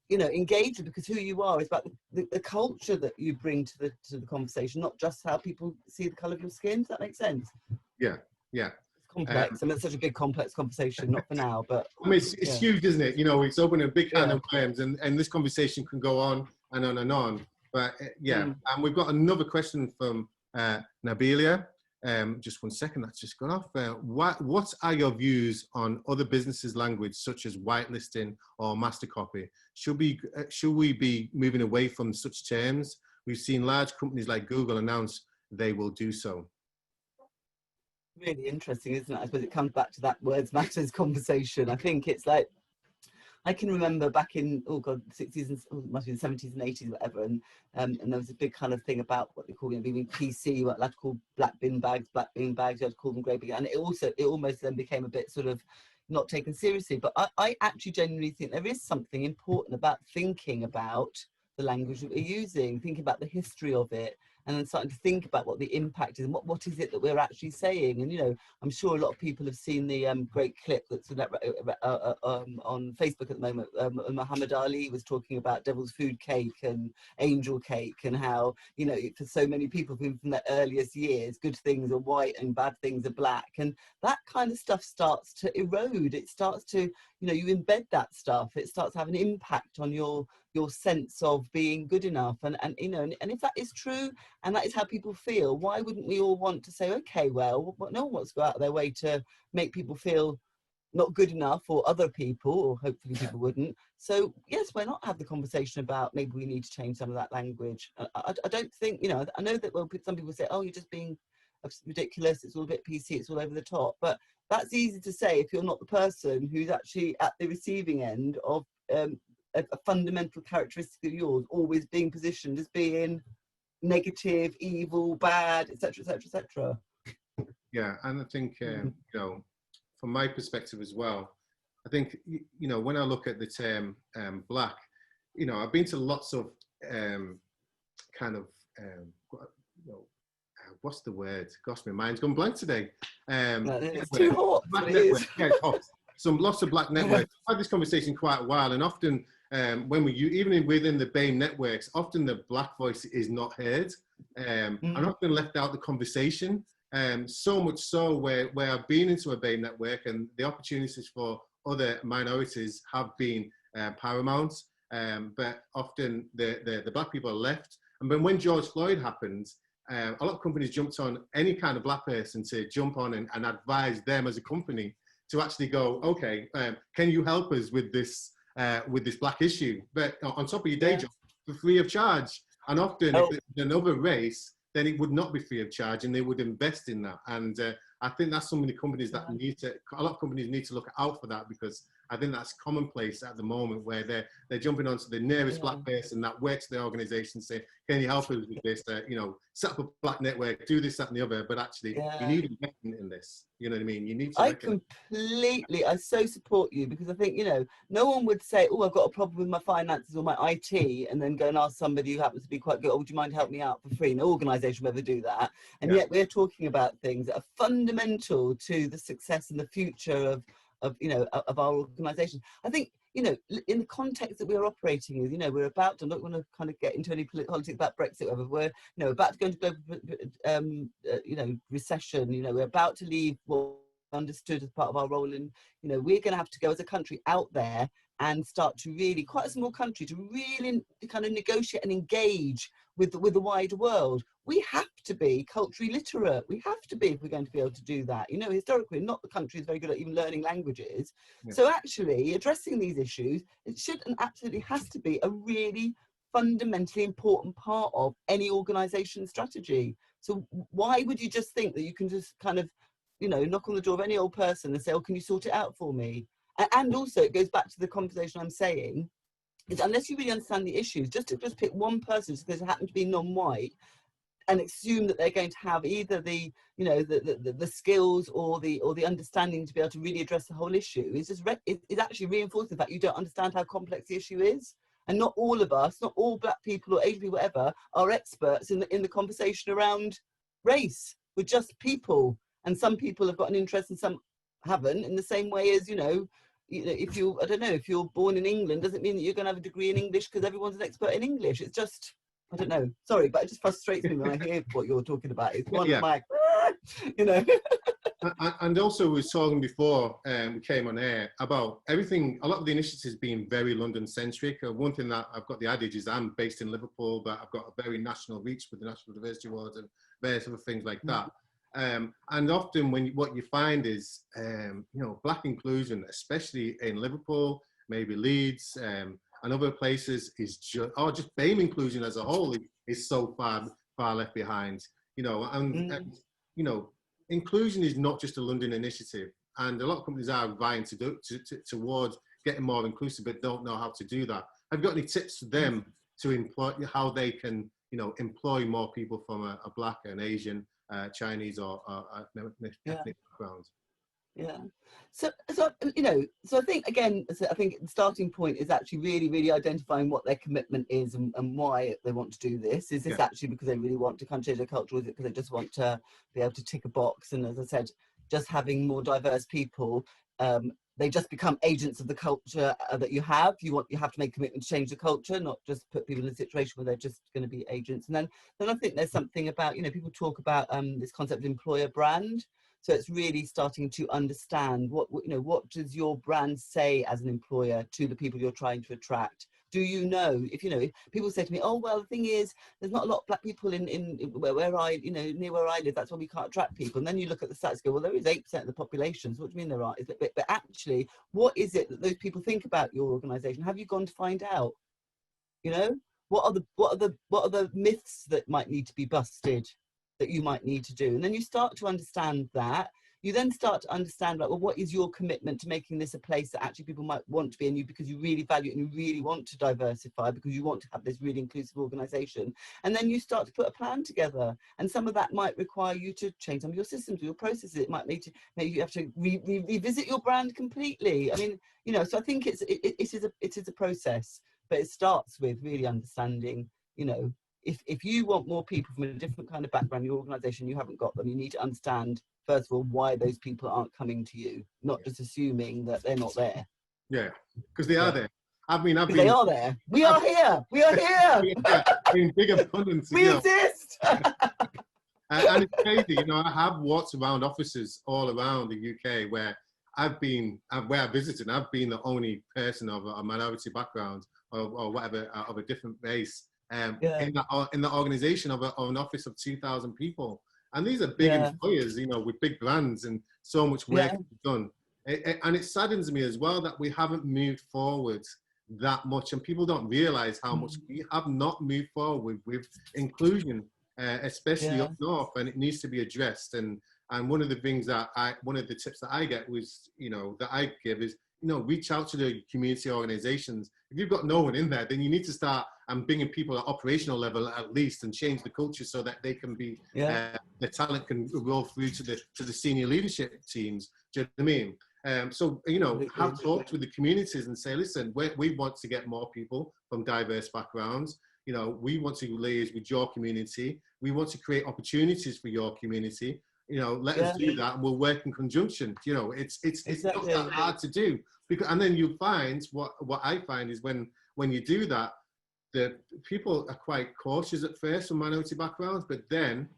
you know, engage with, because who you are is about the culture that you bring to the conversation, not just how people see the colour of your skin. Does that make sense? Yeah, yeah. Complex. I mean, it's such a big complex conversation, not for now, but I mean, it's huge, isn't it? You know, it's opening a big can of worms, and this conversation can go on and on and on. But yeah, and we've got another question from Nabilia. Just one second, that's just gone off. What are your views on other businesses' language, such as whitelisting or master copy? Should we be moving away from such terms? We've seen large companies like Google announce they will do so. Really interesting, isn't it? I suppose it comes back to that words matters conversation. I think it's like, I can remember back in, oh God, 60s and must be the 70s and 80s, whatever, and there was a big kind of thing about what they call, you know, being PC, what allowed to call black bin bags, you had to call them grey bin, and it almost then became a bit sort of not taken seriously. But I actually genuinely think there is something important about thinking about the language that we're using, thinking about the history of it, and then starting to think about what the impact is and what is it that we're actually saying. And, you know, I'm sure a lot of people have seen the great clip that's on Facebook at the moment. Muhammad Ali was talking about devil's food cake and angel cake, and how, you know, for so many people from their earliest years, good things are white and bad things are black. And that kind of stuff starts to erode. It starts to, you know, you embed that stuff. It starts to have an impact on your sense of being good enough. And you know, and if that is true, and that is how people feel, why wouldn't we all want to say, okay, well, no one wants to go out of their way to make people feel not good enough, or other people, or hopefully people wouldn't. So yes, why not have the conversation about maybe we need to change some of that language? I don't think, you know, I know that, well, some people say, oh, you're just being ridiculous, it's all a bit PC, it's all over the top. But that's easy to say if you're not the person who's actually at the receiving end of a fundamental characteristic of yours always being positioned as being negative, evil, bad, etc., etc., etc. Yeah, and I think you know, from my perspective as well, I think, you know, when I look at the term black, you know, I've been to lots of kind of you know, what's the word? Gosh, my mind's gone blank today. It's too hot. Black network. Yeah, it's hot. Lots of black networks. I've had this conversation quite a while, and often when even within the BAME networks, often the black voice is not heard, and often left out the conversation. So much so where I've been into a BAME network, and the opportunities for other minorities have been paramount, but often the black people are left. And then when George Floyd happened, a lot of companies jumped on any kind of black person to jump on and advise them as a company to actually go, okay, can you help us with this black issue? But on top of your day job, for free of charge. And often if it's another race, then it would not be free of charge, and they would invest in that. And I think that's some of the companies that a lot of companies need to look out for that, because I think that's commonplace at the moment, where they're jumping onto the nearest black person that works for the organisation, saying, can you help us with this? You know, set up a black network, do this, that and the other, but actually you need investment in this. You know what I mean? You need to I so support you, because I think, you know, no one would say, oh, I've got a problem with my finances or my IT, and then go and ask somebody who happens to be quite good, oh, would you mind helping me out for free? No organisation would ever do that. And yet we're talking about things that are fundamental to the success and the future of you know, of our organisation. I think, you know, in the context that we're operating in, you know, we're about to, I don't want to kind of get into any politics about Brexit, whatever, we're, you know, about to go into global, you know, recession, you know, we're about to leave what understood as part of our role in, you know, we're going to have to go as a country out there and start to really, quite a small country, to really kind of negotiate and engage with the wider world. We have to be culturally literate. We have to be, if we're going to be able to do that. You know, historically, not the country is very good at even learning languages. So actually, addressing these issues, it should and absolutely has to be a really fundamentally important part of any organisation strategy. So why would you just think that you can just kind of, you know, knock on the door of any old person and say, oh, can you sort it out for me? And also, it goes back to the conversation I'm saying, is unless you really understand the issues, just to pick one person just because they happen to be non-white and assume that they're going to have either the, you know, the skills or the understanding to be able to really address the whole issue, is just is actually reinforcing the fact you don't understand how complex the issue is. And not all of us, not all black people or Asian people, whatever, are experts in the conversation around race. We're just people, and some people have got an interest and some haven't. In the same way as, you know, if you, I don't know, if you're born in England, doesn't mean that you're going to have a degree in English because everyone's an expert in English. It's just, I don't know. Sorry, but it just frustrates me when I hear what you're talking about. It's one of my, you know. And also, we were talking before we came on air about everything, a lot of the initiatives being very London-centric. One thing that I've got the adage is I'm based in Liverpool, but I've got a very national reach with the National Diversity Awards and various other things like that. And often what you find is, black inclusion, especially in Liverpool, maybe Leeds, and other places, is just BAME inclusion as a whole is so far left behind. And inclusion is not just a London initiative, and a lot of companies are vying towards getting more inclusive, but don't know how to do that. Have you got any tips for them to employ, how they can, employ more people from a black and Asian, Chinese or ethnic background? Yeah. So I think, again, I think the starting point is actually really identifying what their commitment is and why they want to do this. Is this actually because they really want to kind of change their culture, or is it because they just want to be able to tick a box? And as I said, just having more diverse people, they just become agents of the culture that you have. You have to make a commitment to change the culture, not just put people in a situation where they're just going to be agents. And then I think there's something about, people talk about this concept of employer brand. So it's really starting to understand what does your brand say as an employer to the people you're trying to attract? Do if people say to me, oh, well, the thing is, there's not a lot of black people in where I, near where I live, that's why we can't attract people. And then you look at the stats and go, well, there is 8% of the population. So what do you mean there are? But actually, what is it that those people think about your organisation? Have you gone to find out? What are the myths that might need to be busted, that you might need to do? And then you start to understand that. You then start to understand, like, well, what is your commitment to making this a place that actually people might want to be in, because you really value it and you really want to diversify, because you want to have this really inclusive organisation. And then you start to put a plan together. And some of that might require you to change some of your systems or your processes. It might maybe you have to revisit your brand completely. I mean, so I think it is a process, but it starts with really understanding, if you want more people from a different kind of background in your organisation, you haven't got them, you need to understand, first of all, why those people aren't coming to you, not just assuming that they're not there. Yeah, because they are there. They are there. We are here. In big abundance. We exist. And it's crazy, I have walked around offices all around the UK where I've visited, and I've been the only person of a minority background or whatever, of a different race. In the organisation of an office of 2,000 people, and these are big employers, with big brands and so much work done. And it saddens me as well that we haven't moved forward that much, and people don't realise how much we have not moved forward with inclusion, especially up north, and it needs to be addressed. And one of the things one of the tips that I get was, that I give is, reach out to the community organisations. If you've got no one in there, then you need to start bringing people at operational level at least, and change the culture so that they can be, the talent can roll through to the senior leadership teams. Do you know what I mean? So, have talks with the communities and say, listen, we want to get more people from diverse backgrounds. We want to liaise with your community. We want to create opportunities for your community. Let us do that, and we'll work in conjunction. It's not that hard to do, and then you find what I find is when you do that, the people are quite cautious at first from minority backgrounds, but then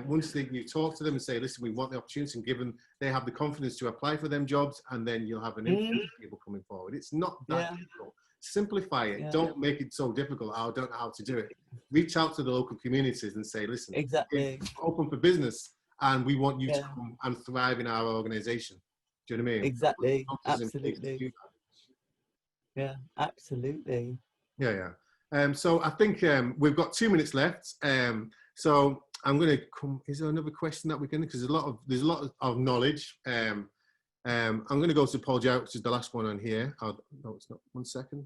once you talk to them and say, listen, we want the opportunity, and give them, they have the confidence to apply for them jobs, and then you'll have an influx of people coming forward. It's not that difficult. Simplify it. Don't make it so difficult. I don't know how to do it. Reach out to the local communities and say, listen, it's open for business, and we want you to come and thrive in our organisation. Do you know what I mean? Exactly. Absolutely. Yeah, absolutely. Yeah. So I think we've got 2 minutes left. So I'm going to come. Is there another question that we're going to? Because there's a lot of knowledge. I'm going to go to Paul Jarrett, which is the last one on here. No, it's not. 1 second.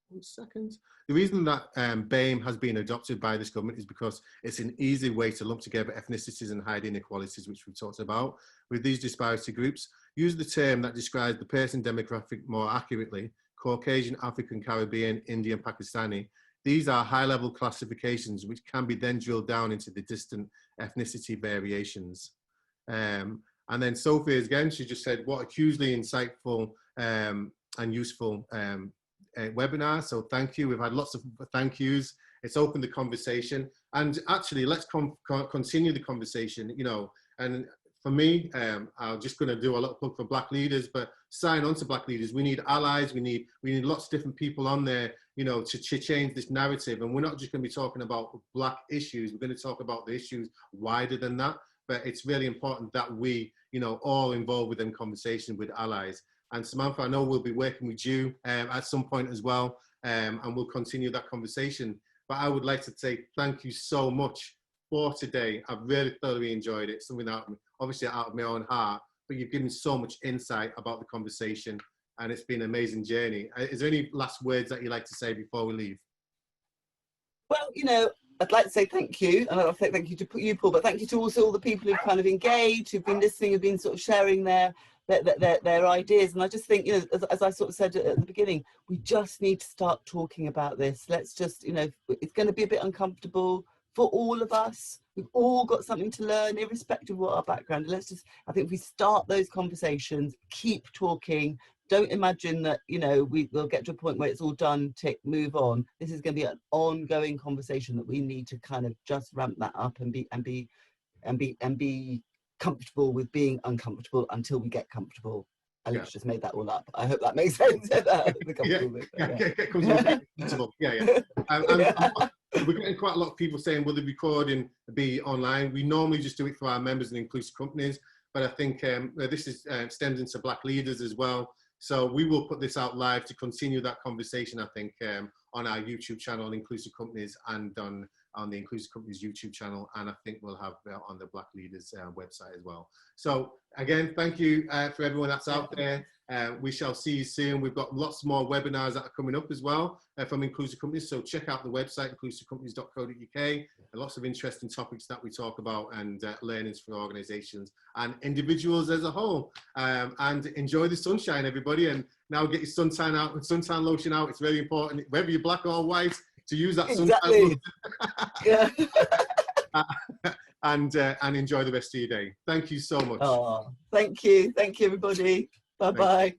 1 second. The reason that BAME has been adopted by this government is because it's an easy way to lump together ethnicities and hide inequalities, which we've talked about. With these disparity groups, use the term that describes the person demographic more accurately: Caucasian, African, Caribbean, Indian, Pakistani. These are high-level classifications which can be then drilled down into the distant ethnicity variations. And then Sophie, again, she just said, what a hugely insightful and useful webinar. So thank you. We've had lots of thank yous. It's opened the conversation. And actually, let's continue the conversation, and for me, I'm just going to do a little plug for Black leaders, but sign on to Black leaders. We need allies. We need lots of different people on there, to change this narrative. And we're not just going to be talking about Black issues. We're going to talk about the issues wider than that. but it's really important that we, all involved within conversation with allies. And Samantha, I know we'll be working with you at some point as well, and we'll continue that conversation. But I would like to say thank you so much for today. I've really thoroughly enjoyed it. Something that obviously out of my own heart, but you've given so much insight about the conversation, and it's been an amazing journey. Is there any last words that you'd like to say before we leave? Well, I'd like to say thank you, and I'd say thank you to you, Paul, but thank you to also all the people who've kind of engaged, who've been listening, who've been sort of sharing their ideas. And I just think, as I sort of said at the beginning, we just need to start talking about this. Let's just, it's going to be a bit uncomfortable for all of us. We've all got something to learn, irrespective of what our background. I think if we start those conversations, keep talking, don't imagine that, we'll get to a point where it's all done, tick, move on. This is going to be an ongoing conversation that we need to kind of just ramp that up and be comfortable with being uncomfortable until we get comfortable. I just made that all up. I hope that makes sense. We're getting quite a lot of people saying, will the recording be online? We normally just do it for our members and inclusive companies, but I think this stems into Black leaders as well. So we will put this out live to continue that conversation, I think, on our YouTube channel, Inclusive Companies, and on the Inclusive Companies YouTube channel, and I think we'll have on the Black Leaders website as well. So again, thank you for everyone that's out there. We shall see you soon. We've got lots more webinars that are coming up as well from Inclusive Companies. So check out the website, inclusivecompanies.co.uk. Lots of interesting topics that we talk about, and learnings for organizations and individuals as a whole. And enjoy the sunshine, everybody. And now get your suntan lotion out. It's really important, whether you're black or white, to use that suntan lotion. And enjoy the rest of your day. Thank you so much. Oh, thank you, everybody. Bye bye.